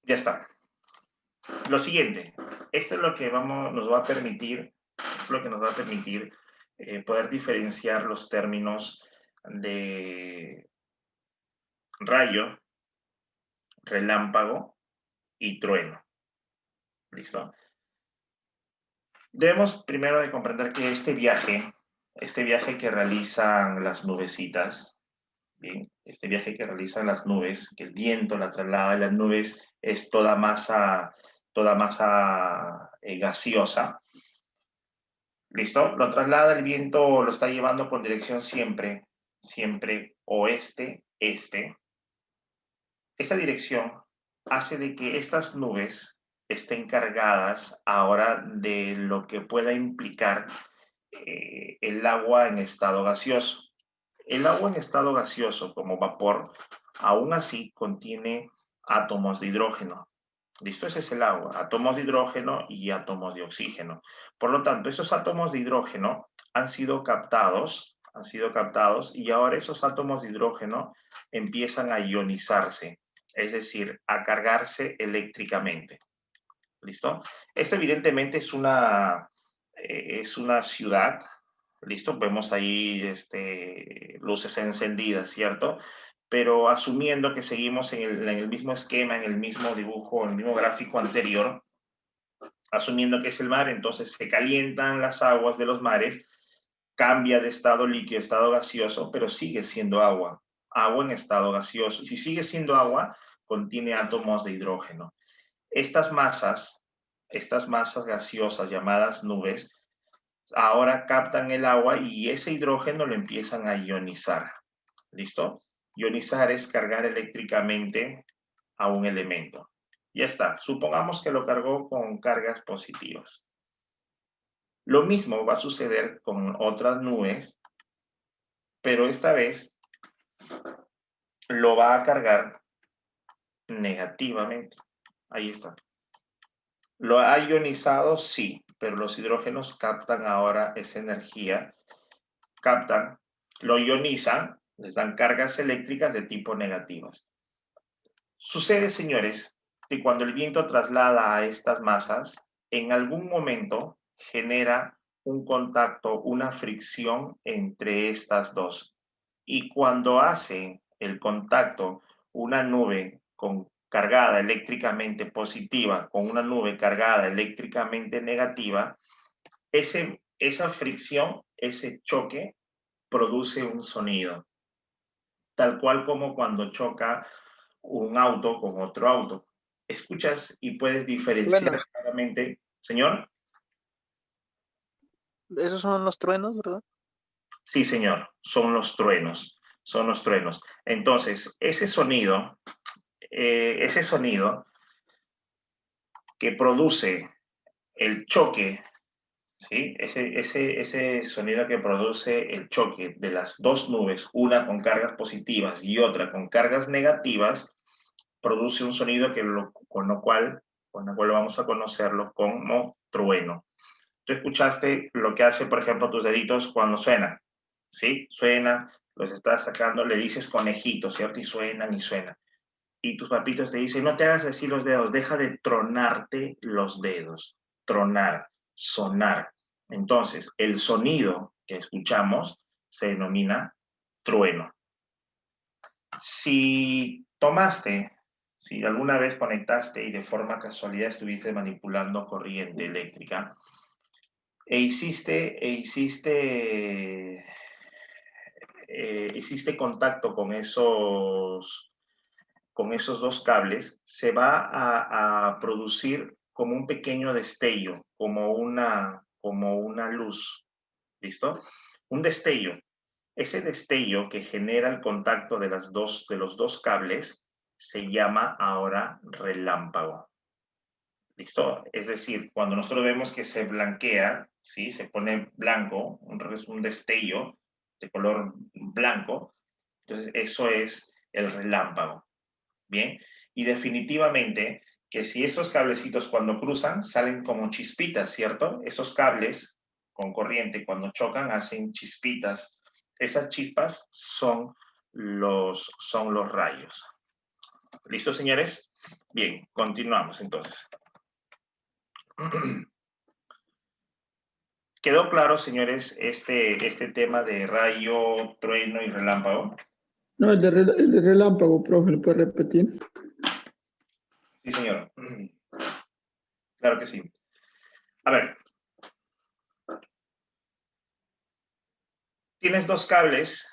Ya está. Lo siguiente, esto es lo que nos va a permitir poder diferenciar los términos de rayo, relámpago y trueno. ¿Listo? Debemos primero de comprender que este viaje que realizan las nubecitas, ¿bien? Este viaje que realizan las nubes, que el viento la traslada de las nubes, es toda masa gaseosa. ¿Listo? Lo traslada el viento, lo está llevando con dirección siempre oeste-este. Esta dirección hace de que estas nubes estén cargadas ahora de lo que pueda implicar el agua en estado gaseoso. El agua en estado gaseoso, como vapor, aún así contiene átomos de hidrógeno. ¿Listo? Ese es el agua, átomos de hidrógeno y átomos de oxígeno. Por lo tanto, esos átomos de hidrógeno han sido captados y ahora esos átomos de hidrógeno empiezan a ionizarse, es decir, a cargarse eléctricamente. ¿Listo? Esto evidentemente es una ciudad. ¿Listo? Vemos ahí luces encendidas, ¿cierto? Pero asumiendo que seguimos en el mismo esquema, en el mismo dibujo, en el mismo gráfico anterior, asumiendo que es el mar, entonces se calientan las aguas de los mares, cambia de estado líquido a estado gaseoso, pero sigue siendo agua en estado gaseoso. Y si sigue siendo agua, contiene átomos de hidrógeno. Estas masas gaseosas llamadas nubes, ahora captan el agua y ese hidrógeno lo empiezan a ionizar. ¿Listo? Ionizar es cargar eléctricamente a un elemento. Ya está. Supongamos que lo cargó con cargas positivas. Lo mismo va a suceder con otras nubes, pero esta vez lo va a cargar negativamente. Ahí está. ¿Lo ha ionizado? Sí, pero los hidrógenos captan ahora esa energía, lo ionizan, les dan cargas eléctricas de tipo negativas. Sucede, señores, que cuando el viento traslada a estas masas, en algún momento genera un contacto, una fricción entre estas dos. Y cuando hace el contacto una nube cargada eléctricamente positiva con una nube cargada eléctricamente negativa, esa fricción, ese choque, produce un sonido, tal cual como cuando choca un auto con otro auto. Escuchas y puedes diferenciar Truenos. claramente. Señor. Esos son los truenos, ¿verdad? Sí, señor, son los truenos. Entonces, ese sonido que produce el choque, ¿sí? Ese sonido que produce el choque de las dos nubes, una con cargas positivas y otra con cargas negativas, produce un sonido con lo cual vamos a conocerlo como trueno. Tú escuchaste lo que hace, por ejemplo, tus deditos cuando suenan, ¿sí? Suena, los estás sacando, le dices conejito, ¿cierto? Y suenan y suenan. Y tus papitos te dicen, no te hagas así los dedos, deja de tronarte los dedos. Tronar, sonar. Entonces, el sonido que escuchamos se denomina trueno. Si alguna vez conectaste y de forma casualidad estuviste manipulando corriente eléctrica e hiciste contacto con esos dos cables, se va a producir como un pequeño destello, como una luz. ¿Listo? Un destello. Ese destello que genera el contacto de los dos cables se llama ahora relámpago. ¿Listo? Es decir, cuando nosotros vemos que se blanquea, ¿sí? Se pone blanco, un destello de color blanco, entonces eso es el relámpago. Bien, y definitivamente que si esos cablecitos cuando cruzan salen como chispitas, ¿cierto? Esos cables con corriente cuando chocan hacen chispitas. Esas chispas son los rayos. ¿Listo, señores? Bien, continuamos entonces. ¿Quedó claro, señores, este tema de rayo, trueno y relámpago? No, el de relámpago, profe, ¿lo puede repetir? Sí, señor. Claro que sí. A ver. Tienes dos cables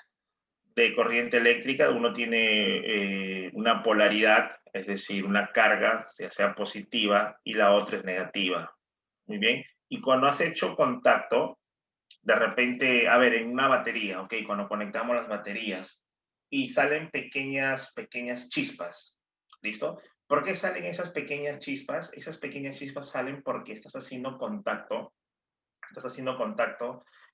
de corriente eléctrica. Uno tiene una polaridad, es decir, una carga, ya sea positiva, y la otra es negativa. Muy bien. Y cuando has hecho contacto, de repente, a ver, en una batería, ¿ok? Cuando conectamos las baterías y salen pequeñas chispas, ¿listo? ¿Por qué salen esas pequeñas chispas? Esas pequeñas chispas salen porque estás haciendo contacto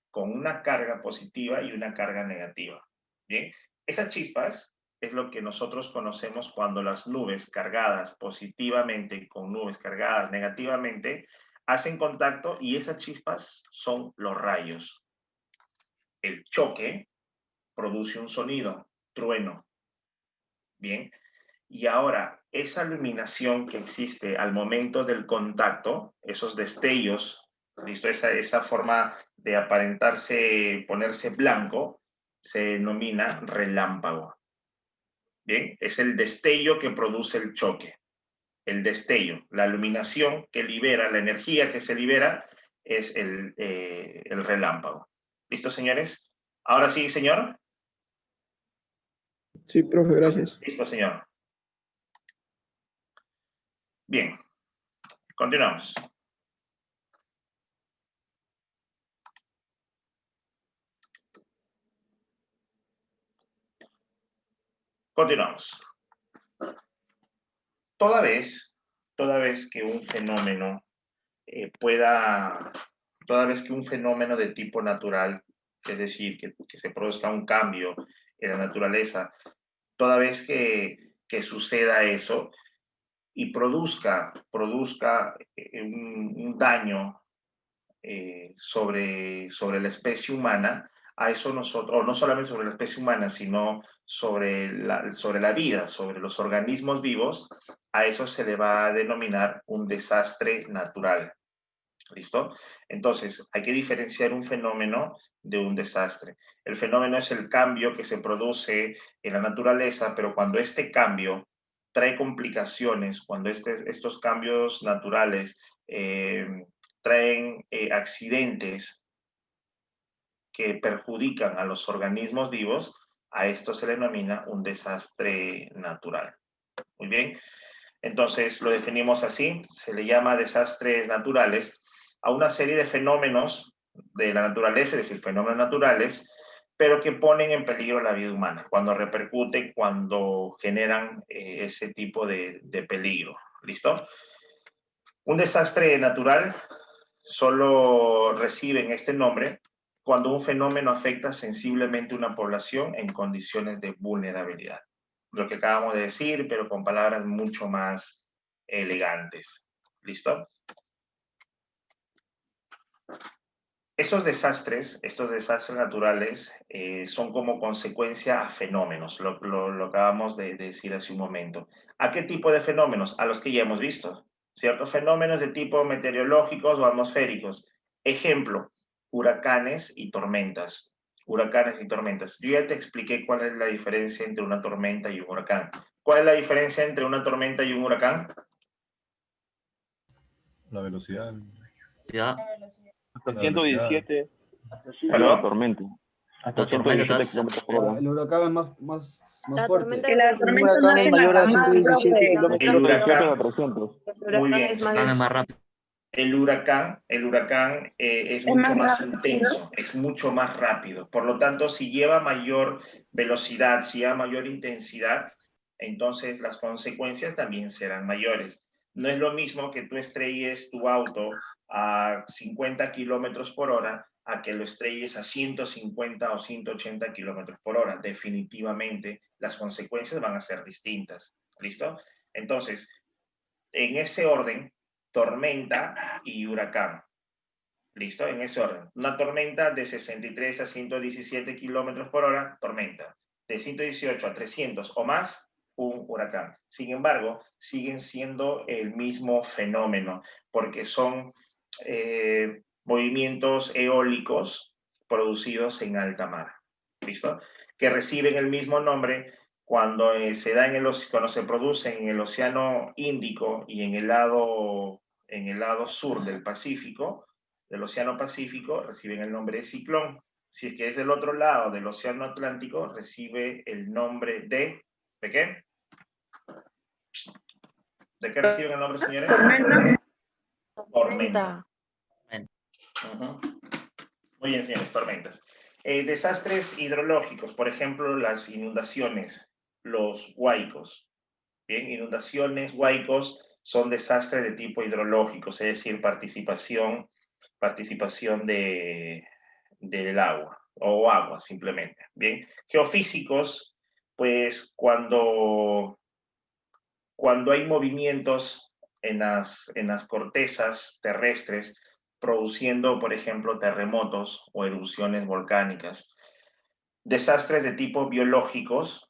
con una carga positiva y una carga negativa, ¿bien? Esas chispas es lo que nosotros conocemos cuando las nubes cargadas positivamente con nubes cargadas negativamente hacen contacto, y esas chispas son los rayos. El choque produce un sonido, trueno. Bien, y ahora esa iluminación que existe al momento del contacto, esos destellos, ¿listo? Esa forma de aparentarse, ponerse blanco, se denomina relámpago. Bien, es el destello que produce el choque. El destello, la iluminación que libera, la energía que se libera, es el relámpago. ¿Listo, señores? Ahora sí, señor. Sí, profe, gracias. Listo, señor. Bien, continuamos. Continuamos. Toda vez que un fenómeno toda vez que un fenómeno de tipo natural, es decir, que se produzca un cambio en la naturaleza, toda vez que suceda eso y produzca un daño sobre la especie humana, a eso nosotros, o no solamente sobre la especie humana, sino sobre la vida, sobre los organismos vivos, a eso se le va a denominar un desastre natural. ¿Listo? Entonces, hay que diferenciar un fenómeno de un desastre. El fenómeno es el cambio que se produce en la naturaleza, pero cuando este cambio trae complicaciones, cuando estos cambios naturales traen accidentes que perjudican a los organismos vivos, a esto se le denomina un desastre natural. Muy bien. Entonces, lo definimos así, se le llama desastres naturales a una serie de fenómenos de la naturaleza, es decir, fenómenos naturales, pero que ponen en peligro la vida humana, cuando repercuten, cuando generan ese tipo de peligro. ¿Listo? Un desastre natural solo reciben este nombre cuando un fenómeno afecta sensiblemente a una población en condiciones de vulnerabilidad. Lo que acabamos de decir, pero con palabras mucho más elegantes. ¿Listo? Estos desastres naturales son como consecuencia a fenómenos, lo acabamos de decir hace un momento. ¿A qué tipo de fenómenos? A los que ya hemos visto. Ciertos fenómenos de tipo meteorológicos o atmosféricos. Ejemplo, huracanes y tormentas. Huracanes y tormentas. Yo ya te expliqué cuál es la diferencia entre una tormenta y un huracán. ¿Cuál es la diferencia entre una tormenta y un huracán? La velocidad. Ya. Hasta La 117. ¿Perdón? Tormenta. Hasta La tormenta 117 kilómetros por hora. El huracán es más La fuerte. tormenta, Un la tormenta huracán no es es mayor a nada más 117 rápido. kilómetros El por hora. huracán. A 300. El Muy huracán bien. es Huracán es más rápido. El huracán es mucho más intenso, es mucho más rápido. Por lo tanto, si lleva mayor velocidad, si lleva mayor intensidad, entonces las consecuencias también serán mayores. No es lo mismo que tú estrelles tu auto a 50 kilómetros por hora a que lo estrelles a 150 o 180 kilómetros por hora. Definitivamente, las consecuencias van a ser distintas. ¿Listo? Entonces, en ese orden, tormenta y huracán. ¿Listo? En ese orden. Una tormenta de 63 a 117 kilómetros por hora, tormenta. De 118 a 300 o más, un huracán. Sin embargo, siguen siendo el mismo fenómeno, porque son movimientos eólicos producidos en alta mar, ¿listo? Que reciben el mismo nombre cuando se da cuando se produce en el Océano Índico y en el lado sur del Pacífico, del Océano Pacífico, reciben el nombre de ciclón. Si es que es del otro lado del Océano Atlántico, recibe el nombre ¿de qué? ¿De qué reciben el nombre, señores? Tormenta. Tormenta. Ujú. Muy bien, señores, tormentas. Desastres hidrológicos, por ejemplo, las inundaciones, los huaicos. Bien, inundaciones, huaicos son desastres de tipo hidrológico, es decir, participación del agua o agua simplemente. Bien, geofísicos, pues cuando hay movimientos en las cortezas terrestres produciendo, por ejemplo, terremotos o erupciones volcánicas. Desastres de tipo biológicos,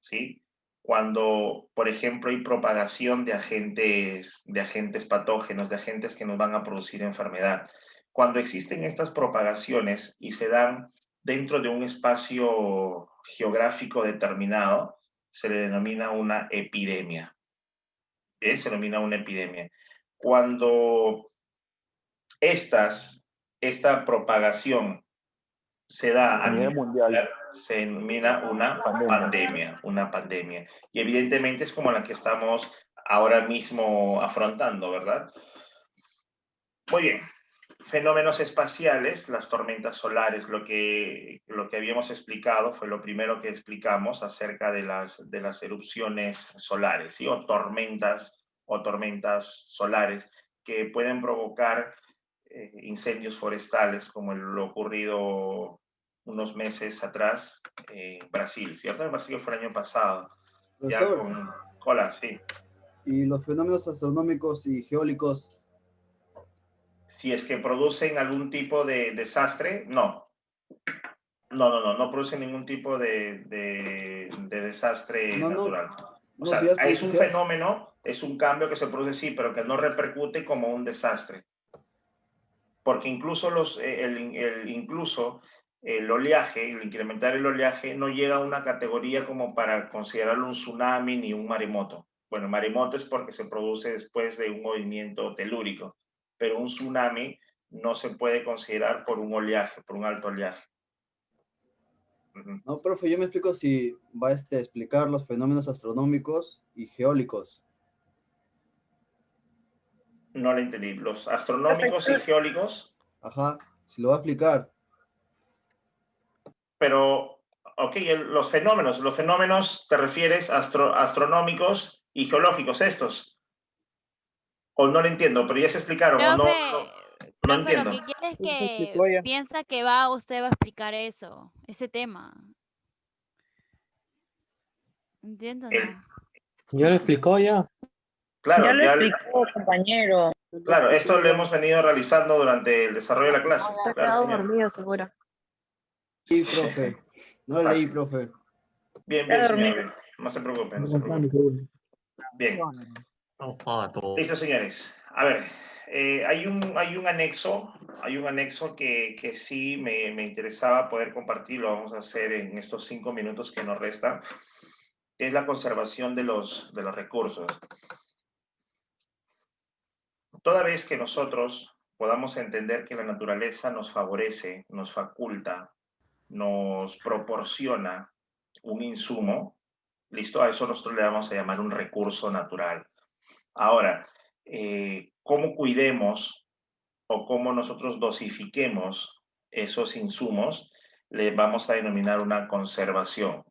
¿sí? Cuando, por ejemplo, hay propagación de agentes patógenos, de agentes que nos van a producir enfermedad. Cuando existen estas propagaciones y se dan dentro de un espacio geográfico determinado, se le denomina una epidemia. ¿Bien? Se denomina una epidemia. Cuando esta propagación se da A nivel mundial. se denomina una pandemia. Y evidentemente es como la que estamos ahora mismo afrontando, ¿verdad? Muy bien. Fenómenos espaciales, las tormentas solares, lo que habíamos explicado fue lo primero que explicamos acerca de las erupciones solares, ¿sí? o tormentas solares que pueden provocar incendios forestales, como lo ocurrido unos meses atrás en Brasil, ¿cierto? En Brasil fue el año pasado. Ya Profesor, con... Hola, sí. ¿y los fenómenos astronómicos y geólicos? Si es que producen algún tipo de desastre, no. No producen ningún tipo de desastre natural. O sea, si has- es un si has- fenómeno, es un cambio que se produce, sí, pero que no repercute como un desastre. Porque incluso el oleaje, el incrementar el oleaje, no llega a una categoría como para considerarlo un tsunami ni un maremoto. Bueno, maremoto es porque se produce después de un movimiento telúrico, pero un tsunami no se puede considerar por un oleaje, por un alto oleaje. No, profe, yo me explico si va a explicar los fenómenos astronómicos y geólicos. No lo entendí. Los astronómicos y geólicos, Ajá, si lo va a explicar. pero, ok, los fenómenos te refieres astronómicos y geológicos estos. O no lo entiendo, pero ya se explicaron, o no Profe, entiendo. lo que quiere es Sí, se que explicó ya. piensa que usted va a explicar ese tema. ¿Entiendo, El- no? ¿Ya lo explicó ya? Claro, Ya lo explicó, compañero. claro, esto lo hemos venido realizando durante el desarrollo de la clase. Se ha Claro, quedado señor. dormido, seguro. Sí, profe. No lo leí, profe. Bien, Ya señor. dormí. Bien. No se preocupe, no se preocupe. Bien. Listo, señores. A ver, hay un anexo que sí me interesaba poder compartir, lo vamos a hacer en estos 5 minutos que nos restan, que es la conservación de los recursos. Toda vez que nosotros podamos entender que la naturaleza nos favorece, nos faculta, nos proporciona un insumo, listo, a eso nosotros le vamos a llamar un recurso natural. Ahora, cómo cuidemos o cómo nosotros dosifiquemos esos insumos, le vamos a denominar una conservación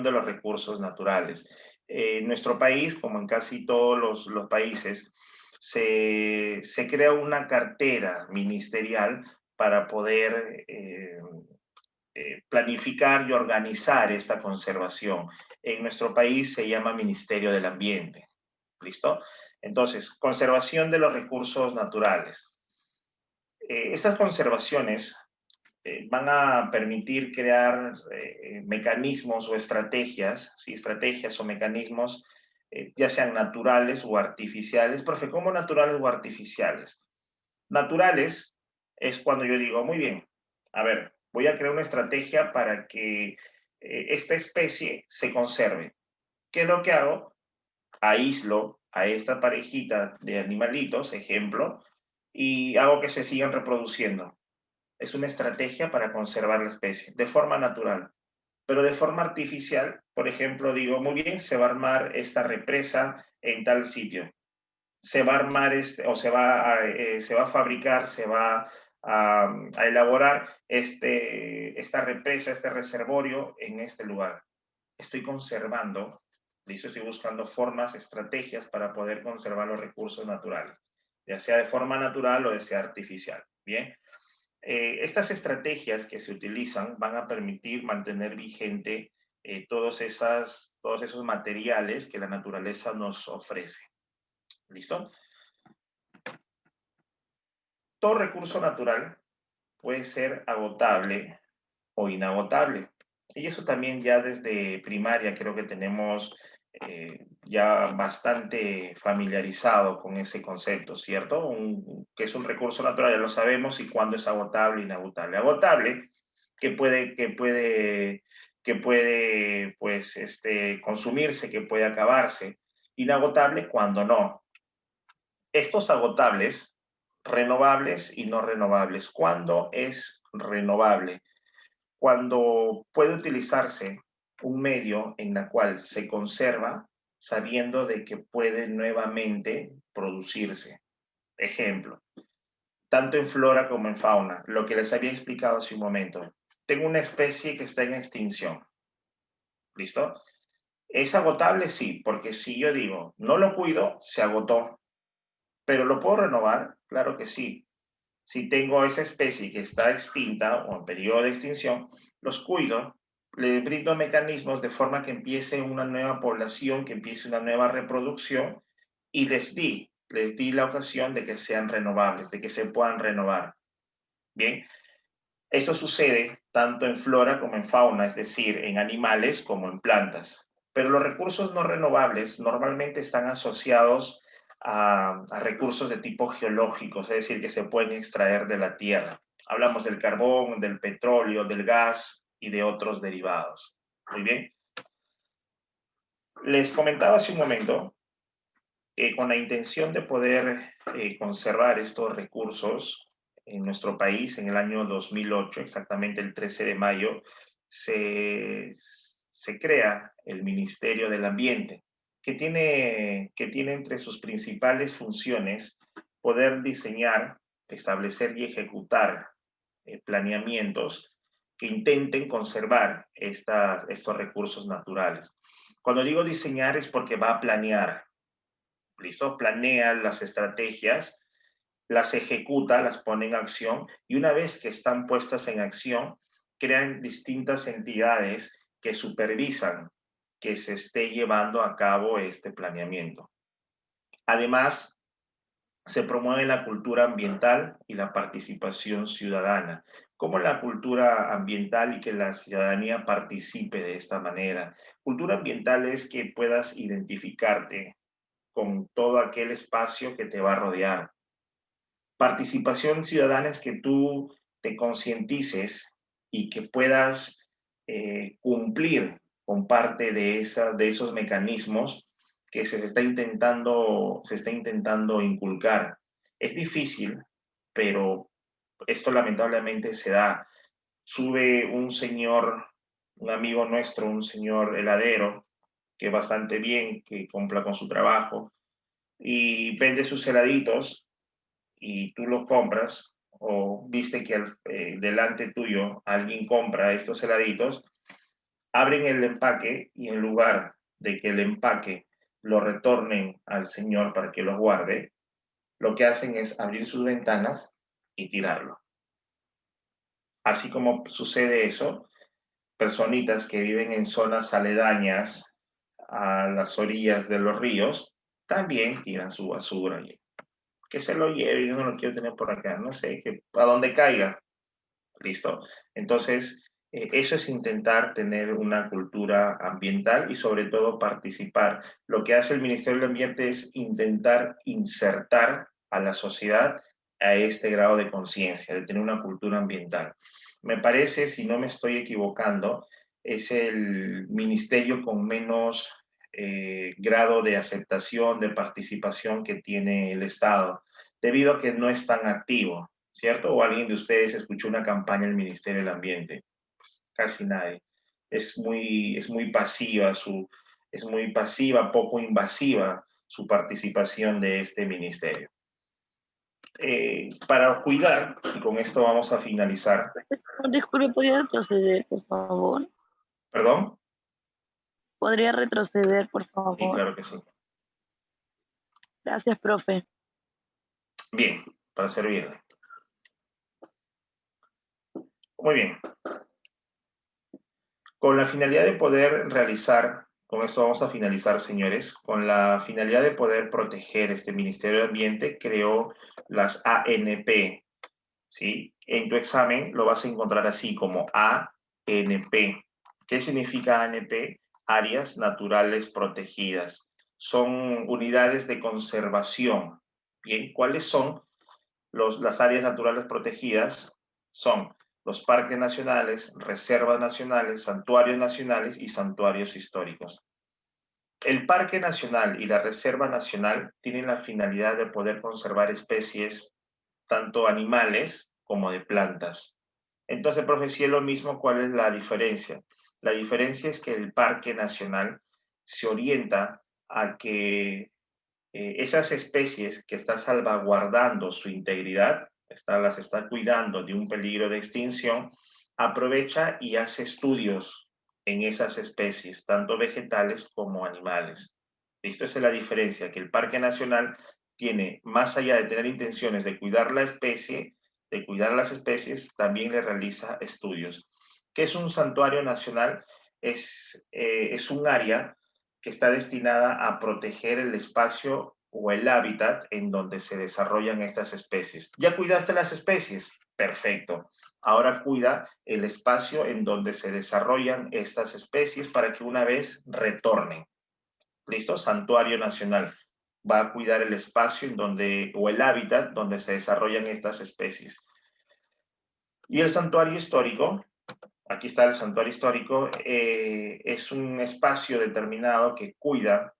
de los recursos naturales. En nuestro país, como en casi todos los países, se crea una cartera ministerial para poder planificar y organizar esta conservación. En nuestro país se llama Ministerio del Ambiente. ¿Listo? Entonces, conservación de los recursos naturales. Estas conservaciones van a permitir crear mecanismos o estrategias, ¿sí? Estrategias o mecanismos, ya sean naturales o artificiales. Profe, ¿cómo naturales o artificiales? Naturales es cuando yo digo, muy bien, a ver, voy a crear una estrategia para que esta especie se conserve. ¿Qué es lo que hago? Aíslo a esta parejita de animalitos, ejemplo, y hago que se sigan reproduciendo. Es una estrategia para conservar la especie, de forma natural. Pero de forma artificial, por ejemplo, digo, muy bien, se va a armar esta represa en tal sitio. Se va a armar, o se va a fabricar, se va a elaborar esta represa, este reservorio en este lugar. Estoy conservando, listo, estoy buscando formas, estrategias para poder conservar los recursos naturales, ya sea de forma natural o de sea artificial. Bien. Estas estrategias que se utilizan van a permitir mantener vigente todos esos materiales que la naturaleza nos ofrece. ¿Listo? Todo recurso natural puede ser agotable o inagotable. Y eso también ya desde primaria creo que tenemos ya bastante familiarizado con ese concepto, ¿cierto? Que es un recurso natural, ya lo sabemos, y cuándo es agotable e inagotable. Agotable, que puede pues, consumirse, que puede acabarse. Inagotable cuando no. Estos agotables, renovables y no renovables. ¿Cuándo es renovable? Cuando puede utilizarse un medio en el cual se conserva sabiendo de que puede nuevamente producirse. Ejemplo, tanto en flora como en fauna, lo que les había explicado hace un momento. Tengo una especie que está en extinción. ¿Listo? ¿Es agotable? Sí, porque si yo digo, no lo cuido, se agotó. ¿Pero lo puedo renovar? Claro que sí. Si tengo esa especie que está extinta o en periodo de extinción, los cuido, les brindo mecanismos de forma que empiece una nueva población, que empiece una nueva reproducción y les di la ocasión de que sean renovables, de que se puedan renovar. Bien, esto sucede tanto en flora como en fauna, es decir, en animales como en plantas. Pero los recursos no renovables normalmente están asociados a recursos de tipo geológicos, es decir, que se pueden extraer de la tierra. Hablamos del carbón, del petróleo, del gas y de otros derivados. Muy bien. Les comentaba hace un momento que con la intención de poder conservar estos recursos en nuestro país, en el año 2008, exactamente el 13 de mayo, se crea el Ministerio del Ambiente, que tiene entre sus principales funciones poder diseñar, establecer y ejecutar planeamientos que intenten conservar estos recursos naturales. Cuando digo diseñar es porque va a planear, ¿listo? Planea las estrategias, las ejecuta, las pone en acción y una vez que están puestas en acción, crean distintas entidades que supervisan que se esté llevando a cabo este planeamiento. Además, se promueve la cultura ambiental y la participación ciudadana. ¿Cómo la cultura ambiental y que la ciudadanía participe de esta manera? Cultura ambiental es que puedas identificarte con todo aquel espacio que te va a rodear. Participación ciudadana es que tú te concientices y que puedas cumplir con parte de esos mecanismos que se está intentando inculcar. Es difícil, pero esto lamentablemente se da. Sube un señor, un amigo nuestro, un señor heladero, que bastante bien, que cumpla con su trabajo, y vende sus heladitos y tú los compras o viste que delante tuyo alguien compra estos heladitos, abren el empaque y en lugar de que el empaque lo retornen al señor para que lo guarde, lo que hacen es abrir sus ventanas y tirarlo. Así como sucede eso, personitas que viven en zonas aledañas a las orillas de los ríos también tiran su basura allí. Que se lo lleve, yo no lo quiero tener por acá, no sé, que a donde caiga. ¿Listo? Entonces, eso es intentar tener una cultura ambiental y sobre todo participar. Lo que hace el Ministerio del Ambiente es intentar insertar a la sociedad a este grado de conciencia, de tener una cultura ambiental. Me parece, si no me estoy equivocando, es el ministerio con menos grado de aceptación, de participación que tiene el Estado, debido a que no es tan activo, ¿cierto? ¿O alguien de ustedes escuchó una campaña del Ministerio del Ambiente? Pues casi nadie. Es muy pasiva es muy pasiva, poco invasiva su participación de este ministerio. Para cuidar, y con esto vamos a finalizar. Disculpe, ¿podría retroceder, por favor? ¿Perdón? ¿Podría retroceder, por favor? Sí, claro que sí. Gracias, profe. Bien, para servirle. Muy bien. Con la finalidad de poder realizar, con esto vamos a finalizar, señores, con la finalidad de poder proteger este Ministerio del Ambiente, creó las ANP, ¿sí? En tu examen lo vas a encontrar así como ANP. ¿Qué significa ANP? Áreas naturales protegidas. Son unidades de conservación. Bien, ¿cuáles son las áreas naturales protegidas? Son los parques nacionales, reservas nacionales, santuarios nacionales y santuarios históricos. El Parque Nacional y la Reserva Nacional tienen la finalidad de poder conservar especies, tanto animales como de plantas. Entonces, profe, si es lo mismo, ¿cuál es la diferencia? La diferencia es que el Parque Nacional se orienta a que esas especies que está salvaguardando su integridad, las está cuidando de un peligro de extinción, aprovecha y hace estudios en esas especies, tanto vegetales como animales. Esto es la diferencia, que el Parque Nacional tiene, más allá de tener intenciones de cuidar la especie, de cuidar las especies, también le realiza estudios. ¿Qué es un santuario nacional? Es un área que está destinada a proteger el espacio o el hábitat en donde se desarrollan estas especies. ¿Ya cuidaste las especies? Perfecto. Ahora cuida el espacio en donde se desarrollan estas especies para que una vez retornen. ¿Listo? Santuario nacional. Va a cuidar el espacio en donde, o el hábitat donde se desarrollan estas especies. Y el santuario histórico, aquí está el santuario histórico, es un espacio determinado que cuida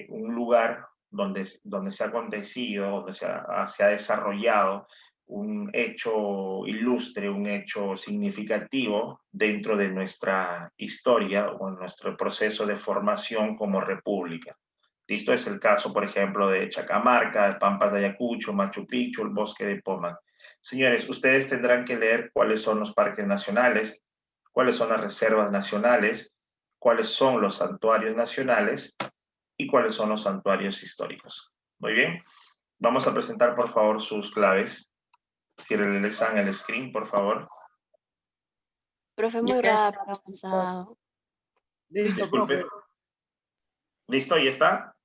un lugar donde se ha acontecido, donde se ha desarrollado un hecho ilustre, un hecho significativo dentro de nuestra historia o en nuestro proceso de formación como república. Listo, es el caso, por ejemplo, de Chacamarca, de Pampas de Ayacucho, Machu Picchu, el Bosque de Pomac. Señores, ustedes tendrán que leer cuáles son los parques nacionales, cuáles son las reservas nacionales, cuáles son los santuarios nacionales y cuáles son los santuarios históricos. Muy bien, vamos a presentar por favor sus claves. Cierren el screen, por favor. Profe, muy rápido, avanzado. Listo, Disculpe. profe. ¿Listo? ¿Ya está?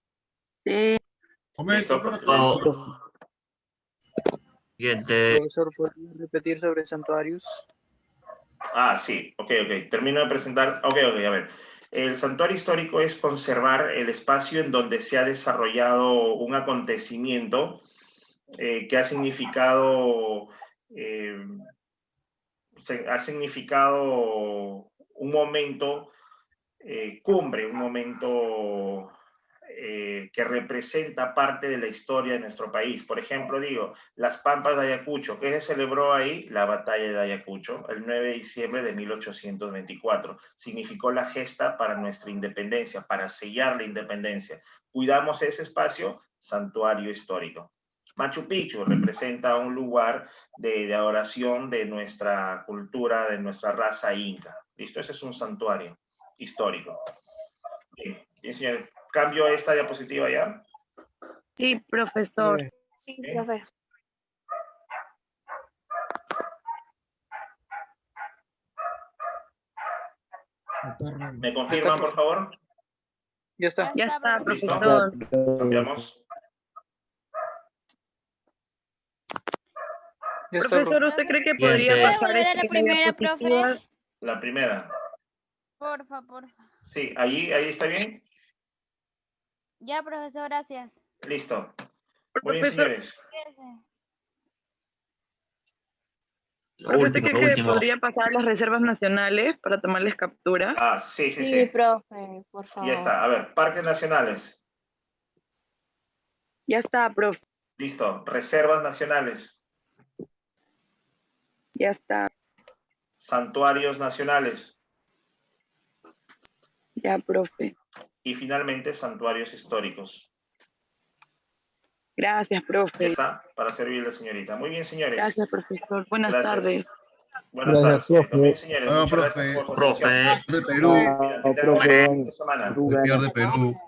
Sí. ¿Listo? Siguiente. Profesor, ¿podría repetir sobre santuarios? Ah, sí, ok. Termino de presentar. Ok, a ver. El santuario histórico es conservar el espacio en donde se ha desarrollado un acontecimiento que ha significado un momento cumbre, un momento que representa parte de la historia de nuestro país. Por ejemplo, digo, las Pampas de Ayacucho. ¿Qué se celebró ahí? La batalla de Ayacucho, el 9 de diciembre de 1824. Significó la gesta para nuestra independencia, para sellar la independencia. Cuidamos ese espacio, santuario histórico. Machu Picchu representa un lugar de adoración de nuestra cultura, de nuestra raza inca. ¿Listo? Ese es un santuario histórico. Bien, señores. ¿Cambio esta diapositiva ya? Sí, profesor. Sí, profe. ¿Me confirman, por favor? Ya está. Ya está, ¿Listo? profesor. Cambiamos. Ya está, Profesor, ¿usted cree que ¿Puede podría pasar volver a la primera, profe? La primera. Porfa. Sí, ahí está bien. Ya, profesor, gracias. Listo. Muy bien, Profesor. señores. Quédese. Profe, ¿usted cree que podría pasar a las reservas nacionales para tomarles captura? Ah, sí, sí, Sí, sí. profe, por favor. Ya está. A ver, parques nacionales. Ya está, profe. Listo. Reservas nacionales. Ya está. Santuarios nacionales. Ya, profe. Y finalmente, santuarios históricos. Gracias, Ya profe. está, para servirle, señorita. Muy bien, señores. Gracias, profesor. Buenas Gracias. tardes. Buenas tardes, señorita. Muy bien, señores. Bueno, Muchas gracias profe. por su atención. De Perú. Que tengan un buen fin de semana. El peor de Perú.